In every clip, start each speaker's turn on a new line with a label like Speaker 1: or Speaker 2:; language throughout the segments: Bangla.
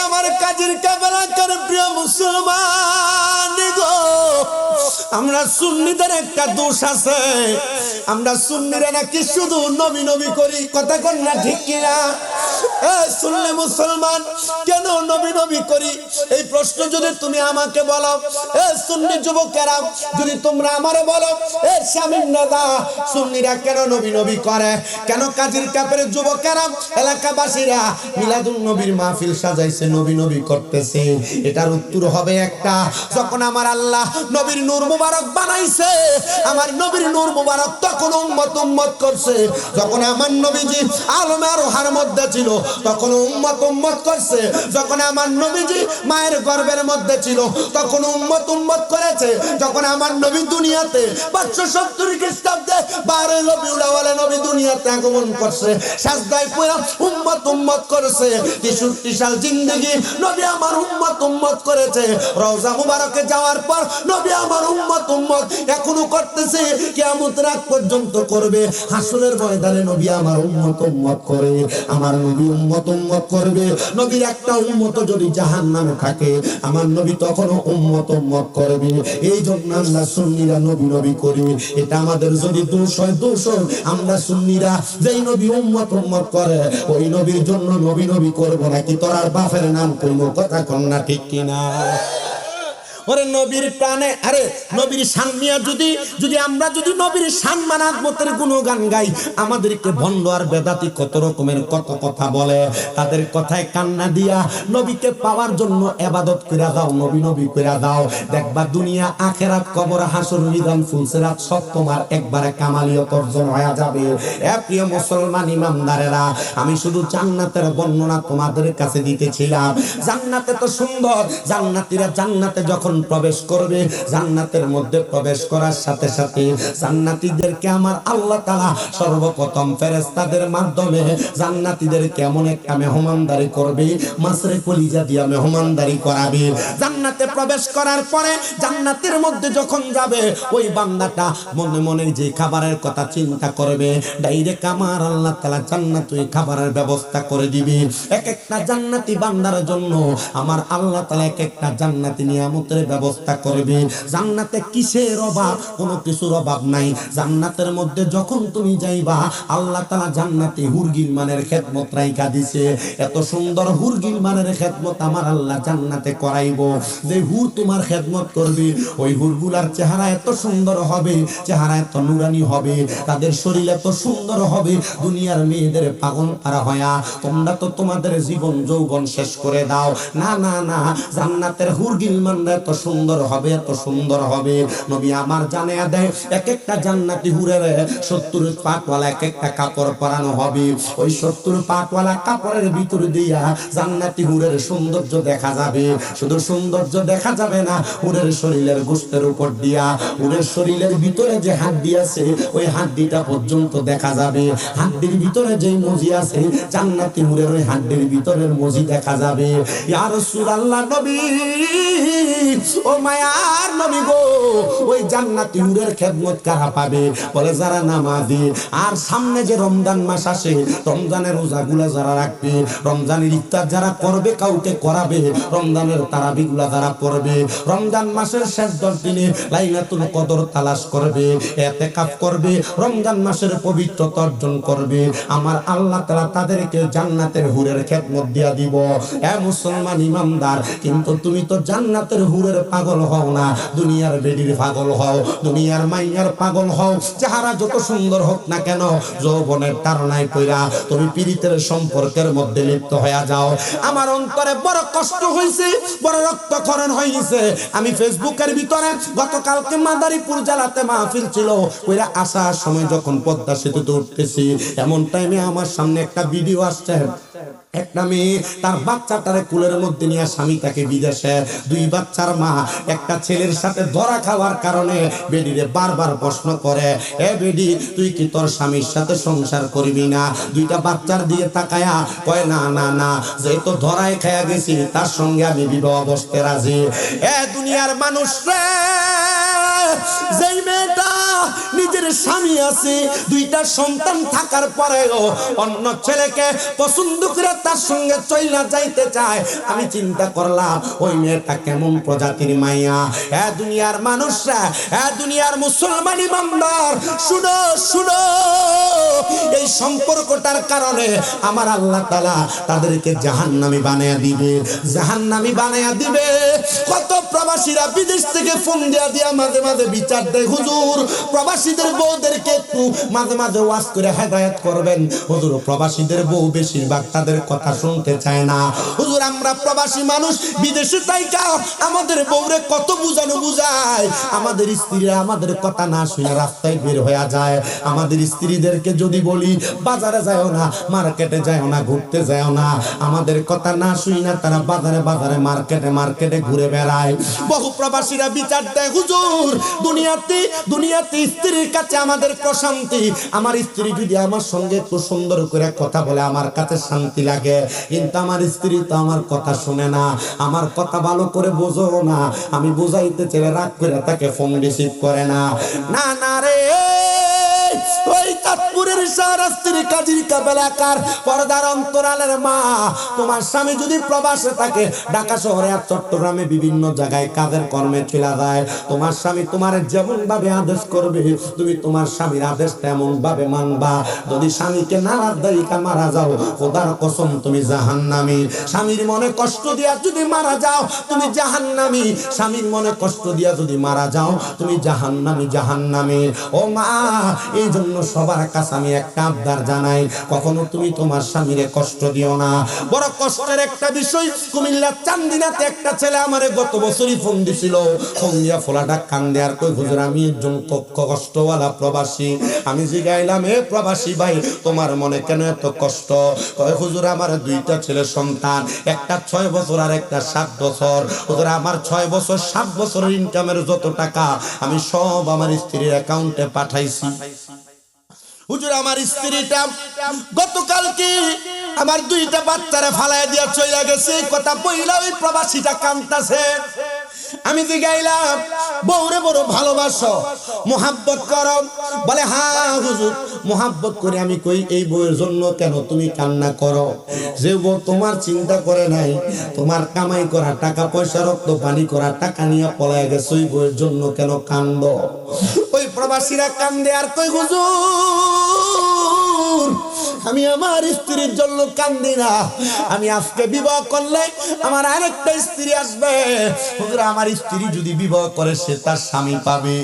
Speaker 1: আমার কাজের কাবেলাকার প্রিয় মুসলমান গো, আমরা সুন্নিদের একটা দোষ আছে, আমরা সুন্নিরা নাকি শুধু নবী নবী করি। কথা কন না ঠিক কিনা? সুন্নি মুসলমান কেন নবী নবী করি? এই প্রশ্ন যদি তুমি আমাকে বলো, সুন্নি যুবকেরা যদি তোমরা আমারে বলো, শামীম দাদা সুন্নিরা কেন নবী নবী করে, কেন কাজীর কাপের যুবকেরা এলাকাবাসীরা মিলাদুন নবীর মাহফিল সাজাইছে, নবী নবী করতেছে, এটার উত্তর হবে একটা, যখন আমার আল্লাহ নবীর নূর মুবারক বানাইছে, আমার নবীর নূর মুবারক তখন উম্মত করছে। যখন আমার নবীজি আলমে আরোহার মধ্যে ছিল তখন উম্মত করছে। যখন আমার নবীজি মায়ের গর্ভের মধ্যে ছিল তখন উম্মত করেছে। যখন আমার নবী দুনিয়াতে 570 খ্রিস্টাব্দে 12 রবিউল আউয়ালে নবী দুনিয়াতে আগমন করছে, সাজদায় পড়ে উম্মত করেছে। 63 সাল জিন্দেগি নবী আমার উম্মত করেছে। রওজা মুবারকে যাওয়ার পর নবী আমার উম্মত এখনো করতেছে, কিয়ামতের আগ পর্যন্ত করবে। হাসরের ময়দানে নবী আমার উম্মত করে, আমার নবী উম্মত করবে। নবীর একটা উম্মত যদি জাহান্নামে থাকে, আমার নবী তখনও উম্মত করবে। এই জন্য আমরা সুন্নিরা নবী নবী করি। এটা আমাদের যদি দোষ হয়, আমরা সুন্নিরা যেই নবী উম্মত করে ওই নবীর জন্য নবী নবী করবো নাকি তোর আর বাপের নাম কইবো? কথা কন না ঠিক কিনা? ওরে নবীর প্রাণে, আরে নবীর শান নিয়ে যদি আমরা যদি নবীর শান মানাজমতের গুণগান গাই, আমাদেরকে ভণ্ড আর বেদাতি কত রকমের কত কথা বলে, তাদের কথায় কান্না দিয়া নবীকে পাওয়ার জন্য ইবাদত কইরা দাও, নবী নবী কইরা দাও। দেখবা দুনিয়া আখিরাত কবর হাসর মিজান ফুলসিরাত সব তোমার একবারে কামালিয়ত অর্জন হয়ে যাবে। এ প্রিয় মুসলমান ইমানদারেরা, আমি শুধু জান্নাতের বর্ণনা তোমাদের কাছে দিতেছিলাম। জান্নাতে তো সুন্দর, জান্নাতীরা জান্নাতে যখন প্রবেশ করবে, জান্নাতের মধ্যে প্রবেশ করার সাথে সাথে জান্নাতীদেরকে আমার আল্লাহ তাআলা সর্বপ্রথম ফেরেশতাদের মাধ্যমে জান্নাতীদেরকে এমন একটা মেহমানদারি করবে, মাসরে কলিজা দিয়া মেহমানদারি করাবে। জান্নাতে প্রবেশ করার পরে জান্নাতের মধ্যে যখন যাবে, ওই বান্দাটা মনে মনে যে খাবারের কথা চিন্তা করবে, ডাইরেক্ট আমার আল্লাহ তাআলা জান্নাতে ওই খাবারের ব্যবস্থা করে দিবে। এক একটা জান্নাতি বান্দার জন্য আমার আল্লাহ তাআলা এক একটা জান্নাতি নিয়ামতের ব্যবস্থা করবে। জান্নাতে কিসের অভাব? কোনো কিছুর অভাব নাই। জান্নাতের মধ্যে যখন তুমি যাইবা, আল্লাহ তাআলা জান্নাতে হুরগিল মানের খেদমত রাইখা দিছে। এত সুন্দর হুরগিল মানের খেদমত আমার আল্লাহ জান্নাতে করাইবো। যে হুর তোমার খেদমত করবে, ওই হুরগুলার চেহারা এত সুন্দর হবে, চেহারা এত নুরানি হবে, তাদের শরীর এত সুন্দর হবে, দুনিয়ার মেয়েদের পাগল পারা হয়া তোমরা তো তোমাদের জীবন যৌবন শেষ করে দাও। না না না, জান্নাতের হুরগিল মানরা এত সুন্দর হবে, এত সুন্দর হবে। নবী আমার জানায়া দেয়, এক একটা জান্নাতি হুরের 70 পাটওয়ালা এক একটা কাপড় পরানো হবে। ওই 70 পাটওয়ালা কাপড়ের ভিতর দিয়া জান্নাতি হুরের সৌন্দর্য দেখা যাবে। শুধু সৌন্দর্য দেখা যাবে না, হুরের শরীরের গোশতের উপর দিয়া হুরের শরীরের ভিতরে যে হাড্ডি আছে, ওই হাড্ডিটা পর্যন্ত দেখা যাবে। হাড্ডির ভিতরে যে মজি আছে, জান্নাতি হুরের ওই হাড্ডির ভিতরের মজি দেখা যাবে। ইয়া রাসূলুল্লাহ, নবী ও মায়ার নবী গো, ওই জান্নাতি হুরের খেদমত কারা পাবে? বলে যারা নামাজি। আর সামনে যে রমজান মাস আসে, রমজানের রোজাগুলা যারা রাখবে, রমজানের ইফতার যারা করবে, কাউকে করাবে, রমজানের তারাবিগুলা যারা পড়বে, রমজান মাসের শেষ 10 দিনে লাইলাতুল কদর তালাশ করবে, ইতিকাফ করবে, রমজান মাসের পবিত্রতা অর্জন করবে, আমার আল্লাহ তাআলা তাদেরকে জান্নাতের হুরের খেদমত দিয়া দিব। এ মুসলমান ইমানদার, কিন্তু তুমি তো জান্নাতের হুরের পাগল হও না, দুনিয়ার বেডির পাগল হও, দুনিয়ার মাইয়ার পাগল হও। চেহারা যত সুন্দর হোক না কেন, যৌবনের তাড়নায় পইরা তুমি পীড়িতের সম্পর্কের মধ্যে লিপ্ত হয়ে যাও। আমার অন্তরে বড় কষ্ট হইছে, বড় রক্তক্ষরণ হইছে। আমি ফেসবুকের ভিতরে গতকালকে মাদারীপুর জেলাতে মাহফিল ছিল, কইরা আসার সময় যখন পদ্মা সেতুতে উঠতেছি, এমন টাইমে আমার সামনে একটা ভিডিও আসছে। একটা মেয়ে তার বাচ্চাটারে কুলের মধ্যে নিয়ে, স্বামী তাকে বিদেশে, 2 বাচ্চার মা, একটা ছেলের সাথে ধরা খাওয়ার কারণে বেডিরে বারবার প্রশ্ন করে, এ বেডি তুই কি তোর স্বামীর সাথে সংসার করবি না? 2টা বাচ্চার দিকে তাকায়া কয়, না না না, যেহেতু ধরায় খায়া গেছি, তার সঙ্গে আমি বিবাহ বসতে রাজি। এ দুনিয়ার মানুষ রে, যেই মেয়েটা নিজের স্বামী আছে, দুইটা সন্তান থাকার পরেও অন্য ছেলেকে পছন্দ করে তার সঙ্গে চইলা যাইতে চায়, আমি চিন্তা করলাম ওই মেয়েটা কেমন প্রজাতির মাইয়া। দুনিয়ার মানুষরা, দুনিয়ার মুসলমান ইমানদার, শুনো শুনো, এই সম্পর্কটার কারণে আমার আল্লাহ তাআলা তাদেরকে জাহান্নামী বানায়া দিবে, জাহান্নামী বানায়া দিবে। কত প্রবাসীরা বিদেশ থেকে ফোন দিয়া মাঝে মাঝে বিচার দেয়, হুজুর প্রবাসীদের বউদেরকে একটু মাঝে মাঝে ওয়াজ করে হেদায়েত করবেন। হুজুর প্রবাসীদের বউ বেশিরভাগ তাদের কথা শুনতে চায় না। হুজুর আমরা প্রবাসী মানুষ বিদেশে থাইকা আমাদের বউরে কত বুঝানো বুঝায়, আমাদের স্ত্রীরা আমাদের কথা না শুনে রাস্তায় বের হয়ে যায়। আমাদের স্ত্রীদেরকে যদি বলি বাজারে যাও না, মার্কেটে যাও না, ঘুরতে যাও না, আমাদের কথা না শুই না তারা বাজারে বাজারে মার্কেটে মার্কেটে ঘুরে বেড়ায়। বহু প্রবাসীরা বিচার দেয়, হুজুর দুনিয়াতে স্ত্রীর কাছে আমাদের প্রশান্তি, আমার স্ত্রী যদি আমার সঙ্গে একটু সুন্দর করে কথা বলে আমার কাছে শান্তি লাগে, কিন্তু আমার স্ত্রী তো আমার কথা শুনে না, আমার কথা ভালো করে বোঝো না, আমি বুঝাইতে চাইলে রাগ করে তাকে ফোন রিসিভ করে না। না না রে, ওই চাঁদপুরের শাহরাস্তির কাজীর কাবেলাকার পর্দার অন্তরালের মা, তোমার স্বামী যদি প্রবাসে থাকে, ঢাকা শহরে আর চট্টগ্রামে বিভিন্ন জায়গায় কাজের কর্মে চলে যায়, তোমার স্বামী তোমার যেমন ভাবে আদেশ করবে তুমি তোমার স্বামীর আদেশ তেমন ভাবে মানবা। যদি স্বামীকে নারাজ দাইকা মারা যাও, খোদার কসম তুমি জাহান্নামী। স্বামীর মনে কষ্ট দিয়া যদি মারা যাও তুমি জাহান্নামী, স্বামীর মনে কষ্ট দিয়া যদি মারা যাও তুমি জাহান্নামী, জাহান্নামী। ও মা, এই জন্য সবার কাছে আমি একটা আবদার জানাই, কখনো তুমি তোমার স্বামীরে কষ্ট দিও না। বড় কষ্টের একটা বিষয়, কুমিল্লার চান্দিনাতে একটা ছেলে আমারে গত বছরই ফোন দিছিল, ফোন দিয়া ফোলাটা কান্দে আর কই, হুজুর আমি একজন কষ্টওয়ালা প্রবাসী। আমি জিগাইলাম, হে প্রবাসী ভাই তোমার মনে কেন এত কষ্ট? কয় হুজুর আমার দুইটা ছেলে সন্তান, একটা 6 বছর আর একটা 7 বছর। হুজুর আমার 6 বছর 7 বছরের ইনকামের যত টাকা আমি সব আমার স্ত্রীর অ্যাকাউন্টে পাঠাইছি। হুজুর আমার স্ত্রীটা গতকালকে আমার দুইটা বাচ্চারে ফালায় দিয়া চলে গেছে, কথা বইলা ওই প্রবাসীটা কাঁদতাছে। আমি জিগাইলাম, বউরে বড় ভালোবাসো, মোহাব্বত করো? বলে হ্যাঁ হুজুর মোহাব্বত করে। আমি কই এই বউয়ের জন্য কেন তুমি কান্না করো? যে বউ তোমার চিন্তা করে নাই, তোমার কামাই করা টাকা পয়সা রক্ত পানি করা টাকা নিয়ে পলায় গেছে, ওই বউয়ের জন্য কেন কান্দো? ওই প্রবাসীরা কান্দে আর কই, হুজুর আমি আমার স্ত্রীর জন্য কান্দি না, আমি আজকে বিবাহ করলে আমার আরেকটা স্ত্রী আসবে। হুজুর আমার স্ত্রী যদি বিবাহ করে সে তার স্বামী পাবে।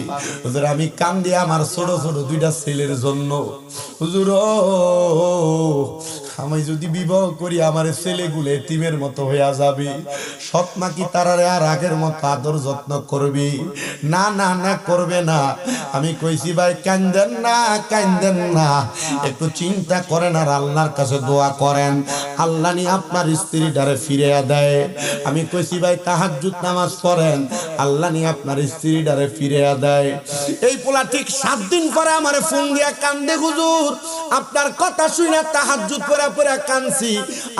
Speaker 1: হুজুর আমি কান্দি আমার ছোট ছোট দুইটা ছেলের জন্য। হুজুর আমি যদি বিবাহ করি আমার ছেলেগুলো এতিমের মতো হইয়া যাবে, সৎ মা কি তারারে আর আগের মতো আদর যত্ন করবি? না না না করবে না। আমি কইছি ভাই কান্দেন না, কান্দেন না, একটু চিন্তা করেন আর আল্লাহর কাছে দোয়া করেন, আল্লাহ নি আপনার স্ত্রীটারে ফিরিয়ে দেয়। আমি কইছি ভাই তাহাজ্জুদ নামাজ পড়েন, আল্লাহ নি আপনার স্ত্রীটারে ফিরিয়ে দেয়। এই পোলা ঠিক 7 দিন পরে আমারে ফোন দিয়া কান্দে, হুজুর আপনার কথা শুনে তাহাজ্জুদ পড়া পড়া কানছি,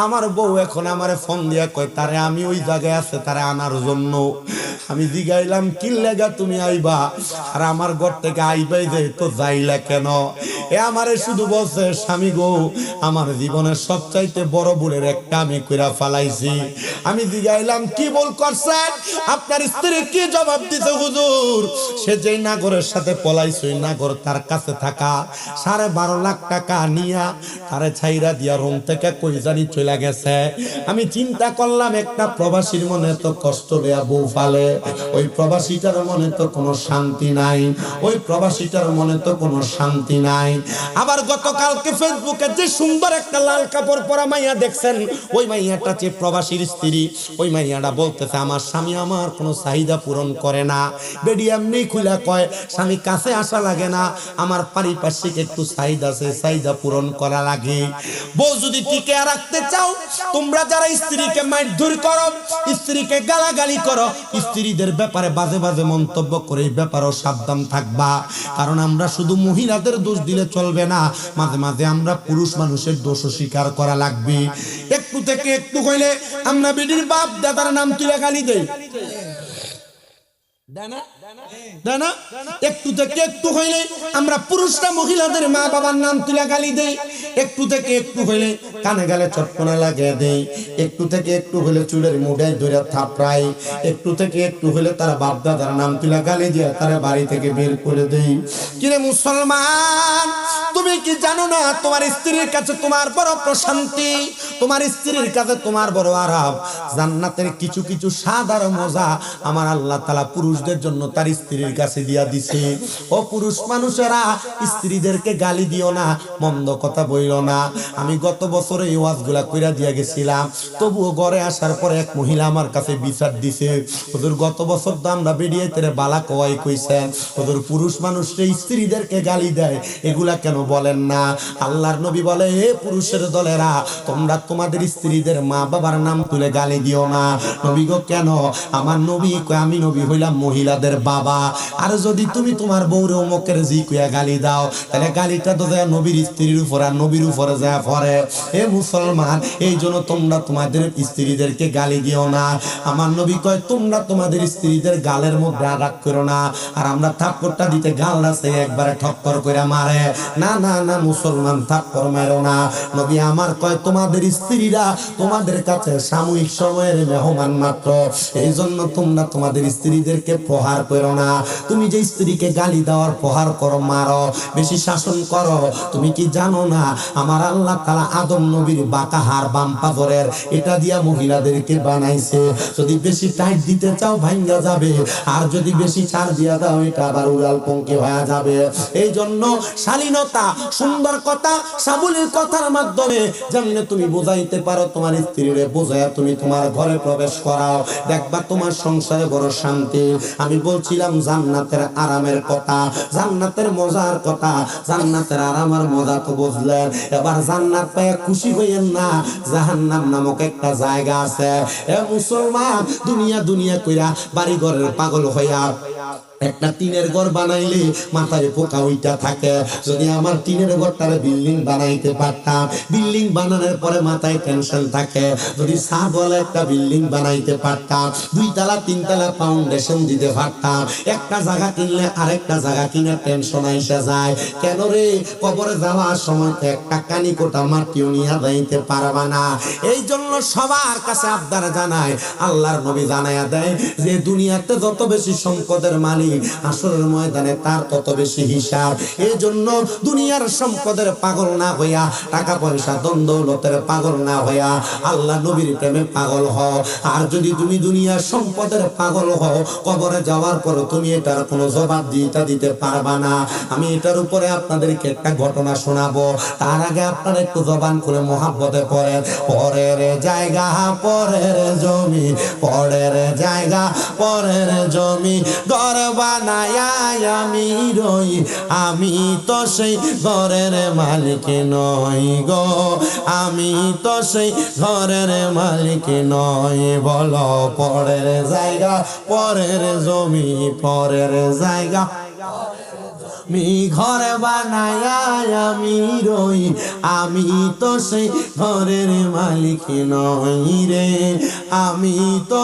Speaker 1: আমার বউ এখন আমারে ফোন দিয়া কয় তারে আমি ওই জায়গায় আছে তারে আনার জন্য। আমি জিগাইলাম কি লাগা তুমি আইবা? আর আমার ঘর থেকে আইবাই যে তো যাইলা কেন? এ আমারে শুধু বলছে, স্বামী গো আমার জীবনের সবচাইতে বড় ভুলের একটা আমি কইরা ফালাইছি। আমি জিগাইলাম কি ভুল করছেন? আপনার স্ত্রী কি জবাব দিতে? হুজুর সে যেই নাগরের সাথে পলাইছে ওই নাগর তার কাছে থাকা 12.5 লাখ টাকা নিয়া তারে ছাইরা দিয়া রুম থেকে কই জানি চলে গেছে। আমি চিন্তা করলাম একটা প্রবাসীর মনে তো কষ্ট দেয়া বউ ফালে, ওই প্রবাসীটার মনে তো কোনো শান্তি নাই, ওই প্রবাসীটার মনে তো কোনো শান্তি নাই। আবার গতকালকে ফেসবুকে যে সুন্দর একটা লাল কাপড় পরা মাইয়া দেখছেন, ওই মাইয়াটা যে প্রবাসীর স্ত্রী, ওই মাইয়াটা বলতেছে আমার স্বামী আমার কোনো চাহিদা পূরণ করে না। বেডি এমনি খুলে কয় স্বামী কাছে আসা লাগে না, আমার পারিপার্শ্বিক একটু চাহিদা আছে, চাহিদা পূরণ করা লাগে। বউ যদি টিকে রাখতে চাও, তোমরা যারা স্ত্রীকে মারধর করো, স্ত্রীকে গালাগালি করো, স্ত্রীদের ব্যাপারে বাজে বাজে মন্তব্য করে এই ব্যাপারেও সাবধান থাকবা। কারণ আমরা শুধু মহিলাদের দোষ দিলে চলবে না, মাঝে মাঝে আমরা পুরুষ মানুষের দোষও স্বীকার করা লাগবে। একটু থেকে একটু হইলে আমরা বিডির বাপ দাদার নাম তুলে গালি দেই, দেয় না? একটু থেকে একটু হইলে আমরা পুরুষরা মহিলাদের মা বাবার নাম তুলে গালি দেই, একটু থেকে একটু হইলে কানে গালে চটকনা লাগিয়ে দেই, একটু থেকে একটু হইলে চুলের মুড়ায় ধরে থাপড়াই, একটু থেকে একটু হইলে তারা বাপ দাদার নাম তুলে গালি দিয়ে তারা বাড়ি থেকে বের করে দেই। কিরে মুসলমান, তুমি কি জানো না তোমার স্ত্রীর কাছে তোমার বড় প্রশান্তি, তোমার স্ত্রীর কাছে তোমার বড় আরাম। জান্নাতের কিছু কিছু স্বাদ আর মজা আমার আল্লাহ তাআলা পুরুষদের জন্য তার স্ত্রীর কাছে দিয়া দিছে। ও পুরুষ মানুষেরা, স্ত্রীদেরকে গালি দিও না, মন্দ কথা বইল না। আমি গত বছরে এই ওয়াজগুলা কইরা দিয়া গেছিলাম, তবুও ঘরে আসার পরে এক মহিলা আমার কাছে বিচার দিছে, হুজুর গত বছর তো আমরা বেরিয়েতে বালা কওয়াই কইছেন, হুজুর পুরুষ মানুষরা স্ত্রীদেরকে গালি দেয়, এগুলা কেন বলেন না? আল্লাহর নবী বলে, হে পুরুষের দলেরা, তোমরা তোমাদের স্ত্রীদের মা বাবার নাম তুলে গালি দিও না। নবী গো কেন? আমার নবী কয়, আমি নবী হইলাম মহিলাদের বাবা, আর যদি তুমি তোমার বউরে অমুকের জি কইয়া গালি দাও, তাহলে গালিটা তো যায় নবীর স্ত্রীর উপর আর নবীর উপরে যায় পড়ে। হে মুসলমান, এই জন্য তোমরা তোমাদের স্ত্রীদেরকে গালি দিও না। আমার নবী কয়, তোমরা তোমাদের স্ত্রীদের গালের মধ্যে রাগ করো না। আর আমরা থাপ্পড়টা দিতে গাল আছে একবারে ঠক্কর করে মারে, না না না মুসলমান, থাপ্পড় মারো না। নবী আমার কয়, তোমাদের স্ত্রীরা তোমাদের কাছে সাময়িক সময়ের মেহমান মাত্র, এই জন্য তোমরা তোমাদের স্ত্রীদেরকে প্রহার করো না। তুমি যে স্ত্রীকে গালি দেওয়ার প্রহার করো, মারো, বেশি শাসন করো, তুমি কি জানো না আমার আল্লাহ তাআলা আদম নবীর বাঁকা হাড় বাম পাথরের এটা দিয়া মহিলাদেরকে বানাইছে। যদি বেশি টাইট দিতে চাও ভাঙ্গা যাবে, আর যদি বেশি ছাড় দিয়া দাও এটা আবার উড়াল পঙ্কে হয়ে যাবে। এই জন্য শালীনতা, সুন্দর কথা, সাবলীল কথার মাধ্যমে যেমনি তুমি বোঝাইতে পারো তোমার স্ত্রীরে, বোঝায়া তুমি তোমার ঘরে প্রবেশ করাও, দেখবা তোমার সংসারে বড় শান্তি। আমি বলছিলাম জান্নাতের আরামের কথা, জান্নাতের মজার কথা, জান্নাতের আরামের মজা তো বুঝলেন। এবার জান্নাত পেয়ে খুশি হইয়েন না, জাহান্নাম নামক একটা জায়গা আছে। এ মুসলমান, দুনিয়া দুনিয়া কইরা বাড়ি ঘরের পাগল হইয়া একটা টিনের ঘর বানাইলে মাথায় পোকা উইটা থাকে। যদি আমার টিনের ঘরটারে বিল্ডিং বানাইতে পারতাম, বিল্ডিং বানানোর পরে মাথায় টেনশন থাকে। যদি সাবওয়ালা একটা বিল্ডিং বানাইতে পারতাম, 2 তলা 3 তলা ফাউন্ডেশন দিতে পারতাম, একটা জায়গা কিনলে আরেকটা জায়গা কিনে টেনশন আইসা যায়। কেন রে? কবরে যাওয়ার সময় তো একটা কানি কোটা মাটিও নিয়ে যাইতে পারবা না। এই জন্য সবার কাছে আবদার জানায়, আল্লাহর নবী জানায়া দেয় যে দুনিয়াতে যত বেশি সম্পদের মালিক, আসরের ময়দানে তার তত বেশি হিসাব। এই জন্য দুনিয়ার সম্পদের পাগল না হইয়া, টাকা পয়সা ধন দৌলতের পাগল না হইয়া আল্লাহ নবীর প্রেমে পাগল হও। আর যদি তুমি দুনিয়ার সম্পদের পাগল হও, কবরে যাওয়ার পর তুমি এটার কোনো জবাব দিতে পারবা না। আমি এটার উপরে আপনাদেরকে একটা ঘটনা শোনাবো, তার আগে আপনারা একটু জবান করে মহাব্বতে পড়েন। পরের জায়গা পরের জমি, পরের জায়গা পরের জমি, ঘর বানায় আমি রই, আমি তো সেই ঘরের মালিক নই গো, আমি তো সেই ঘরের মালিক নই। বলো পরের জায়গা পরের জমি, পরের জায়গা আমি ঘর বানায় আমি রই, আমি তো সেই ঘরের মালিক নই রে, আমি তো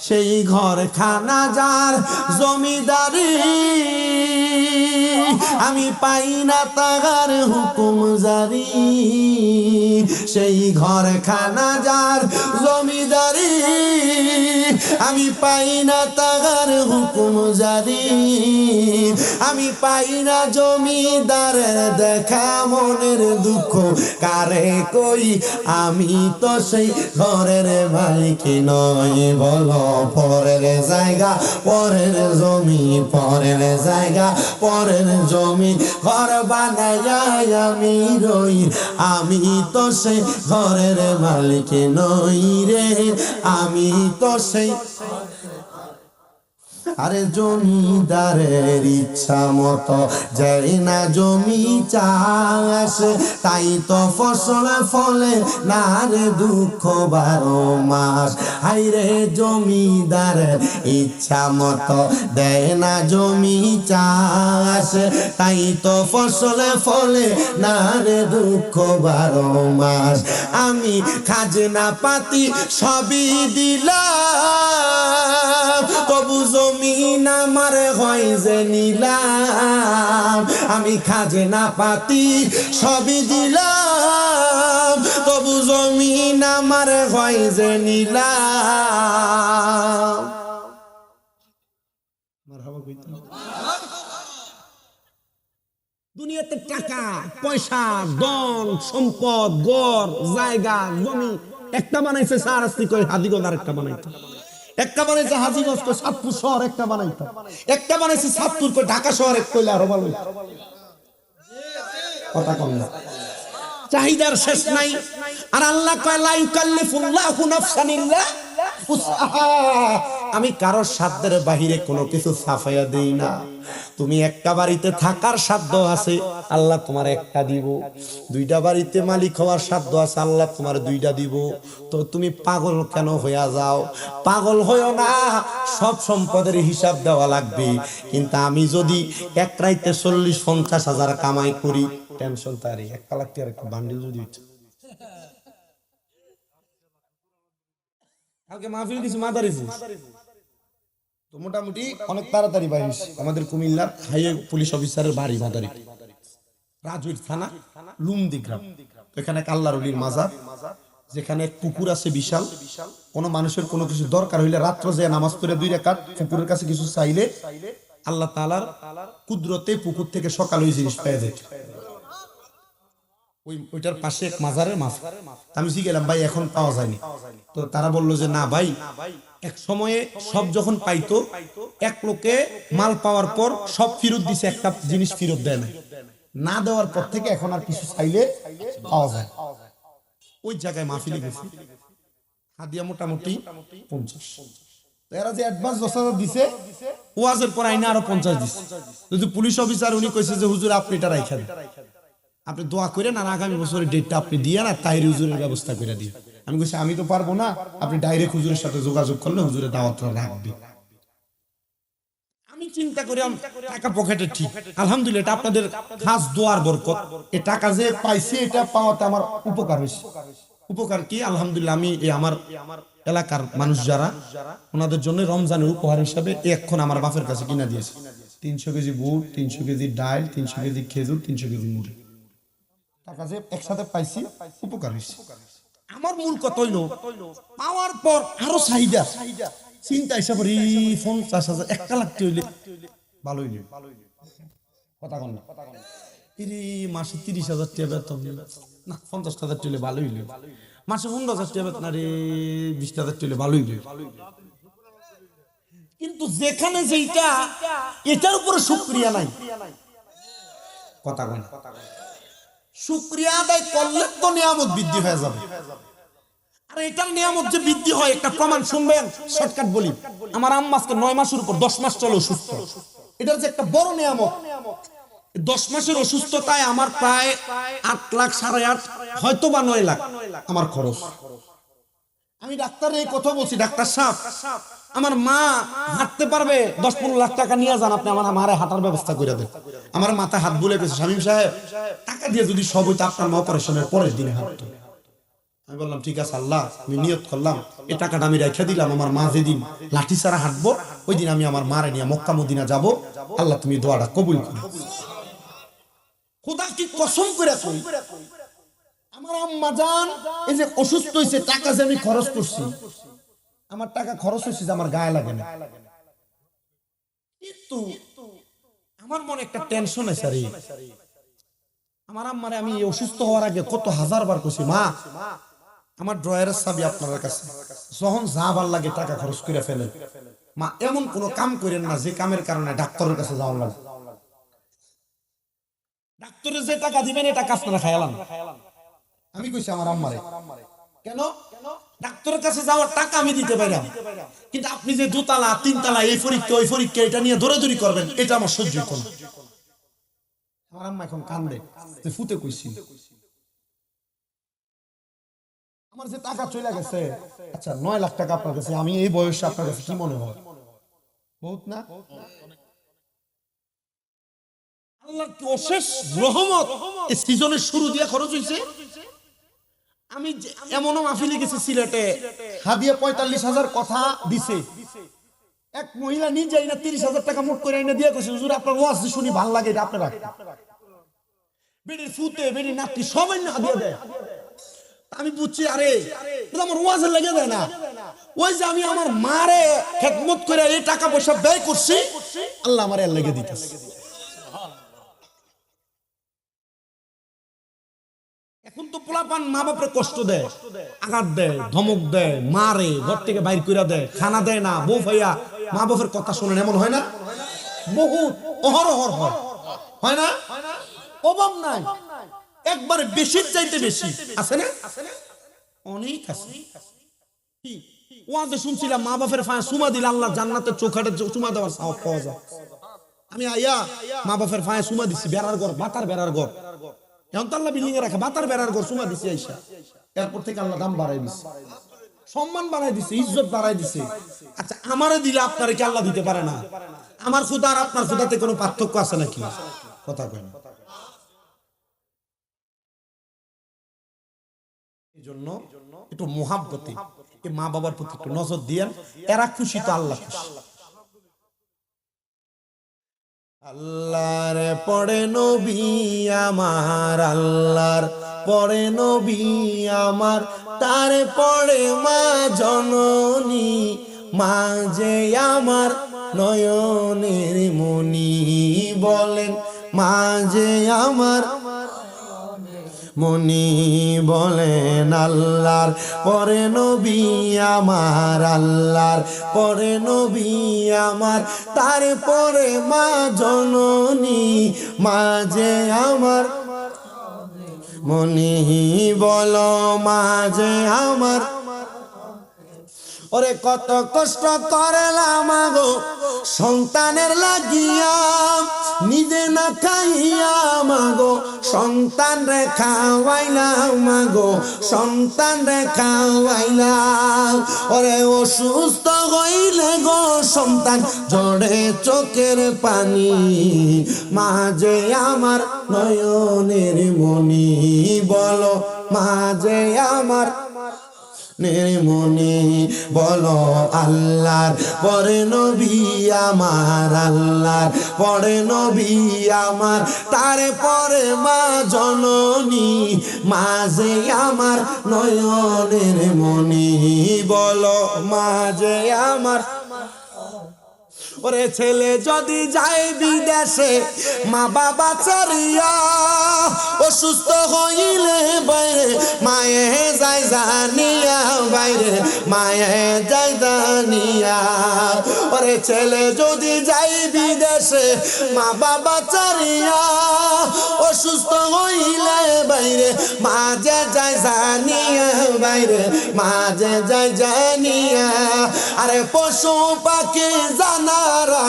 Speaker 1: সেই ঘর খানা যার জমিদারি, আমি পাই না তাগার হুকুম জারি। সেই ঘর খানা যার জমিদারি, আমি পাই না তাগার হুকুম জারি। আমি পাই না জমিদারের দেখা, মনের দুঃখ কারে কই, আমি তো সেই ঘরের মালিক নই। বলো পরের জায়গা পরের জমি, পরের জায়গা পরের জমি, ঘর বানায় আমি রই, আমি তো সেই ঘরের মালিক নই রে, আমি তো সেই। আরে জমিদারের ইচ্ছা মতো যাই না জমি চাষ, তাই তো ফসল ফলে না রে দুঃখ 12 মাস। হাইরে জমিদারের ইচ্ছা মতো দেয় না জমি চাষ, তাই তো ফসল ফলে না রে দুঃখ 12 মাস। আমি খাজনা পাতি সবই দিলাম, জমিন আমার হয় যে নিলাম, আমি খাজনা পাতি সবই দিলাম, তবু জমিন আমার হয় যে নিলাম। দুনিয়াতে টাকা পয়সা ধন সম্পদ গড় জায়গা জমি একটা বানাইছে সারাস্তি কই হাদিগঞ্জ, আর একটা বানাইতো, একটা বানাইছে হাজিগঞ্জ কই সাতপুর শহর, একটা বানাইতো, একটা বানাইছে সাতপুর কই ঢাকা শহর, এক কইলে আরো ভালো কথা কম না, চাহিদার শেষ নাই। আর আল্লাহ কয় লা ইউকাল্লিফুল্লাহু নাফসান ইল্লা উসআহা, আমি কারো সাধ্যের বাহিরে কোনো কিছু ছাফাইয়া দেই না। তুমি একটা বাড়িতে থাকার সাধ্য আছে, আল্লাহ তোমার একটা দিব, দুইটা বাড়িতে মালিক হওয়ার সাধ্য আছে, আল্লাহ তোমার দুইটা দিব। তো তুমি পাগল কেন হইয়া যাও? পাগল হইও না, সব সম্পদের হিসাব দেওয়া লাগবে। কিন্তু আমি যদি এক রাইতে 40-50 হাজার কামাই করি, টেনশন তারি, 1 লাখ টাকার একটা বান্ডিল যদি কালকে মাহফিল কিছু মাদারিফুস, তো মোটামুটি অনেক তাড়াতাড়ি বাইশ আমাদের কুমিল্লার হাইওয়ে পুলিশ অফিসারের বাড়ি মাদারি, রাজউর থানা লুমদি গ্রাম। তো এখানে আল্লাহর ওলির মাজার, যেখানে পুকুর আছে বিশাল, কোনো মানুষের কোনো কিছু দরকার হইলে রাত্রে যে নামাজ পড়ে 2 রাকাত পুকুরের কাছে কিছু চাইলে আল্লাহ তাআলার কুদরতে পুকুর থেকে সকাল ওই জিনিস পেয়ে যায়। ওইটার পাশে এক মাজারের মাছ, আমি গেলাম ভাই এখন পাওয়া যায়নি, তো তারা বললো যে না ভাই, এক সময়ে সব যখন পাইতো এক লোকে মাল পাওয়ার পর সব ফেরত দিছে, একটা জিনিস ফেরত দেয় না, না দেওয়ার পর থেকে এখন আর কিছু চাইলে পাওয়া যায়। ওই জায়গায় মাহফিলে গেছি, হাদিয়া মোটামুটি 50। এরা যে অ্যাডভান্স 10,000 দিছে, ওয়াজের পর আইনা আরো 50 দিছে। যদি পুলিশ অফিসার উনি কইছে যে হুজুর আপনি এটা রাইখা দেন, আপনি দোয়া করেন আর আগামী বছরের ডেটটা আপনি দিয়ে না তাইর হুজুরের ব্যবস্থা করে দিয়ে। আমি কইছি আমি তো পারবো না, আপনি ডাইরেক্ট হুজুরের সাথে যোগাযোগ করলে হুজুরের দাওয়াতটা রাখবে। আমি চিন্তা করি টাকা পকেটে ঠিক, আলহামদুলিল্লাহ এটা আপনাদের খাস দোয়ার বরকত। এই টাকা যে পাইছি এটা পাওয়াতে আমার উপকার হয়েছে। উপকার কি? আলহামদুলিল্লাহ আমি এই আমার এলাকার মানুষ যারা, ওনাদের জন্য রমজানের উপহার হিসাবে এখন আমার বাপের কাছে কিনা দিয়েছি 300 কেজি বুট, 300 কেজি ডাল, 300 কেজি খেজুর, 300 কেজি মুড়ি। টাকা যে একসাথে পাইছি উপকার হয়েছে। আমার মূল কথা হইল পাওয়ার পর আরো চাহিদা, চিন্তা হিসাবে 50,000 1 লাখ হইলে ভালো হইলে কথা কন না, মাসে 30,000 টাকা বেতন না, 50,000 হইলে ভালো হইলে, মাসে 15,000 টাকা বেতন, আরে 20,000 হইলে ভালো হইলে। কিন্তু যেখানে যেটা এটার উপরে শুকরিয়া নাই, কথা কন, শুকরিয়া আদায় করলে তো নিয়ামত বৃদ্ধি হয়ে যাবে। আর এটার নিয়ামত যে বৃদ্ধি হয় একটা প্রমাণ শুনবেন, শর্টকাট বলি। আমার আম্মা আজকে 9 মাসের উপর 10 মাস চলে অসুস্থ, এটার যে একটা বড় নিয়ামত। 10 মাসের অসুস্থতায় আমার প্রায় 8 লাখ 8.5 হয়তো বা 9 লাখ আমার খরচ। আমি ডাক্তারের এই কথা বলছি, ডাক্তার সাহেব আমার মা হাঁটতে পারবে, 10-15 লাখ টাকা নিয়ে যান, আপনি আমার মারে হাঁটার ব্যবস্থা করে দেন। আমার মাথায় হাত বুলে গেছে, শামীম সাহেব টাকা দিয়ে যদি সব হইতো আপনার মা অপারেশনের পরের দিনে হাঁটতো। আমি বললাম ঠিক আছে আল্লাহ, আমি নিয়ত করলাম এই টাকাটা আমি রেখে দিলাম, আমার মা যেদিন লাঠি ছাড়া হাঁটবো ওই দিন আমি আমার মারে নিয়ে মক্কা মদিনা যাব। আল্লাহ তুমি দোয়াটা কবুল করো। খোদা কি কসম করে কই, আমার আম্মা জান এই যে অসুস্থ হইছে, টাকা যে আমি খরচ করছি, আমার টাকা খরচ হয়েছে যে আমার গায়ে লাগে না, কিন্তু আমার মনে একটা টেনশন আছে। আরে আমার আম্মারে আমি অসুস্থ হওয়ার আগে কত হাজার বার কইছি, মা আমার ড্রয়ারের চাবি আপনার কাছে, যখন যা ভাল লাগে টাকা খরচ করে ফেলেন, মা এমন কোন কাম করেন না যে কামের কারণে ডাক্তারের কাছে যাওয়া লাগে। ডাক্তারে যে টাকা দিবেন এটা কাজ না খায়ালাম। আমি কইছি আমার আম্মারে, কেন ডাক্তারের কাছে যাওয়ার টাকা আমি দিতে পারলাম, কিন্তু আপনি যে 2 তালা 3 তালা এই পরীক্ষা ওই পরীক্ষা এটা নিয়ে দৌড়াদৌড়ি করবেন, এটা আমার সহ্য হতো না। আমার আম্মা এখন কান্দে, ফুতে কইছি আমার যে টাকা চলে গেছে, আচ্ছা 9 লাখ টাকা আপনার কাছে, আমি এই বয়সে আপনার কাছে কি মনে হয়? বহুত না? আল্লাহর কি অশেষ রহমত, এই সিজনের শুরু দিয়ে খরচ হইছে। আমি এমনও মাহফিলে গেছি সিলেটে, হাদিয়া 45,000 কথা দিছে, এক মহিলা নিজেই না 30,000 টাকা মুখ করে এনে দিয়ে কইছে হুজুর আপনার ওয়াজ শুনি ভালো লাগে এটা আপনারা বেড়ির ফুতে বেড়ির নাতি সবাই না দিয়ে দেয়। আমি বুঝছি আরে এটা আমার ওয়াজে লেগে দেয় না, ওই যে আমি আমার মারে খেদমত করে এই টাকা পয়সা ব্যয় করছি আল্লাহ আমারে লেগে দিতেছে। এখন তো পোলাপান মা বাপরে কষ্ট দেয়, আঘাত দেয়, ধমক দেয়, মারে, ঘর থেকে বাইর করে দেয়, খানা দেয় না, বউ ভাইয়া মা বাপের কথা শোনেন, এমন হয় না? বহুত অহরহ হয় না? অভাব নাই, একবারে বেশির চাইতে বেশি আছে না? অনেক আছে। কি ওয়াজে শুনছিলাম মা বাপের ফায়া সুমা দিলে আল্লাহ জান্নাতের চোখাটে চুমা দেওয়ার সাহস পাওয়া যায়। আমি আইয়া মা বাপের ফায়া সুমা দিছি, বেড়ার ঘর, বাতার বেড়ার ঘর, এখন তো আল্লাহ বিল্ডিং এ রাখে, বাতার বেড়ার ঘর সুমা দিছি আইসা, এরপর থেকে আল্লাহ দাম বাড়াই দিছে, সম্মান বাড়াই দিছে, ইজ্জত বাড়াই দিছে। আচ্ছা আমারে দিলে আপনারে কি আল্লাহ দিতে পারে না? আমার খুদা আর আপনার খুদাতে কোনো পার্থক্য আছে নাকি? কথা কয় না। এই জন্য একটু মোহাব্বতে এই মা বাবার প্রতি একটু নজর দিয়েন, এরা খুশি তো আল্লাহ খুশি। আল্লাহর পড়ে নবী আমার, আল্লাহর পড়ে নবী আমার, তারে পড়ে মা জননী, মা যে আমার নয়নের মনি, বলেন মা যে আমার মনি, বলেন আল্লাহর পরে নবী আমার, আল্লাহর পরে নবী আমার, তারপরে মা জননী, মা যে আমার মনি, বলো মা যে আমার। ওরে কত কষ্ট করলাম গো সন্তানের লাগিয়া, নিজে না খাইয়া মাগো সন্তান রে খাওয়াইলাম, মাগো সন্তান রে খাওয়াইলাম। ওরে অসুস্থ হইলে গো সন্তান ঝরে চোখের পানি, মা যে আমার নয়নের মনি, বলো মা যে আমার নির্মনি, বলো আল্লাহর পরে নবী আমার, আল্লাহর পরে নবী আমার, তারে পরে মা জননী, মা যে আমার নয়নের মনি, বলো মা যে আমার। ওরে ছেলে যদি যায় বিদেশে মা বাবা চারিয়া, অসুস্থ হইলে বাইরে মায়ে যায় জানিয়া, বাইরে মায়ে যায় জানিয়া। ওরে ছেলে যদি যায় বিদেশে মা বাবা চারিয়া, অসুস্থ হইলে বাইরে মা যে যায় জানিয়া, বাইরে মা যে যায় জানিয়া। আরে পশু পাখি জানা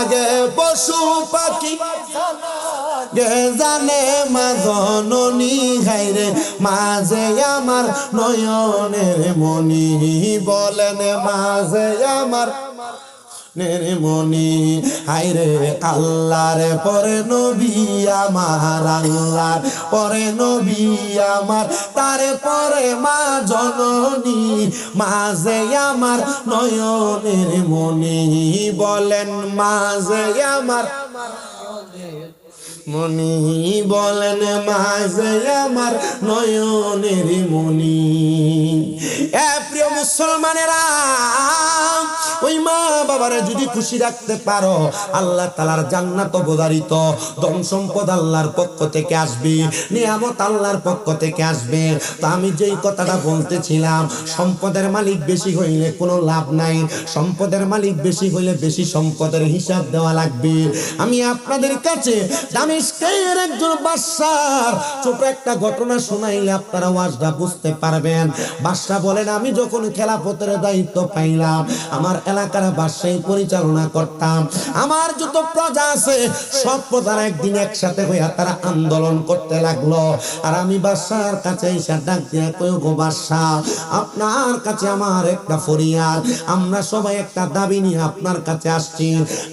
Speaker 1: আগে পশু পাখি জানে মা জননী, হাইরে মাঝে আমার নয়নের মনি, বলেন মাঝে আমার মনি, হাইরে আল্লাহর পরে নবী আমার, আল্লাহর পরে নবী আমার, তারে পরে মা জননী, মাঝে আমার নয়নের মনি, বলেন মাঝে আমার মনি, বলেন মাঝে আমার নয়নের মনি। এ প্রিয় মুসলমানেরা, ওই মা বাবারে যদি খুশি রাখতে পারো আল্লাহ তাআলার জান্নাত অবধারিত, ধন সম্পদ আল্লাহর পক্ষ থেকে আসবে, নিয়ামত আল্লাহর পক্ষ থেকে আসবে। তো আমি যেই কথাটা বলতেছিলাম, সম্পদের মালিক বেশি হইলে কোনো লাভ নাই, সম্পদের মালিক বেশি হইলে বেশি সম্পদের হিসাব দেওয়া লাগবে। আমি আপনাদের কাছে দামেস্কের একজন বাদশার ছোট একটা ঘটনা শোনাইলে আপনারা ওয়াজটা বুঝতে পারবেন। বাদশা বলেন, আমি যখন খেলাফতের দায়িত্ব পাইলাম, আমার এলাকার বাদশাহী পরিচালনা করতাম, আমার যত প্রজা আছে সব প্রজারা একদিন একসাথে হইয়া তারা আন্দোলন করতে লাগলো। আর আমি বাদশার কাছে এসে ডাক দিয়ে কই, গো বাদশা, আপনার কাছে আমার একটা ফরিয়াদ, আমরা সবাই একটা দাবি নিয়ে আপনার কাছে আসছি।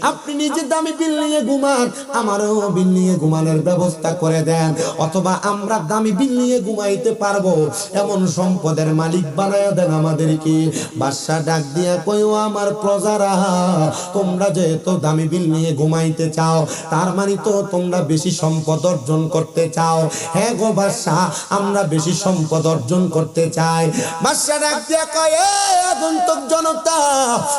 Speaker 1: আপনি নিজে দামি বিল নিয়ে ঘুমান, আমারও বিল নিয়ে ঘুমানোর ব্যবস্থা করে দেন, অথবা আমরা দামি বিল নিয়ে ঘুমাইতে পারবো এমন সম্পদের মালিক বানায় দেন আমাদেরকে। বাদশা ডাক দিয়া কই, ও আমার আমার প্রজারা, তোমরা যেহেতু দামি বিল নিয়ে ঘুমাইতে চাও, তার মানে তো তোমরা বেশি সম্পদ অর্জন করতে চাও। হ্যাঁ গো বাদশা, আমরা বেশি সম্পদ অর্জন করতে চাই। বাদশা ডাক দিয়া কয়, এ আগন্তুক জনতা,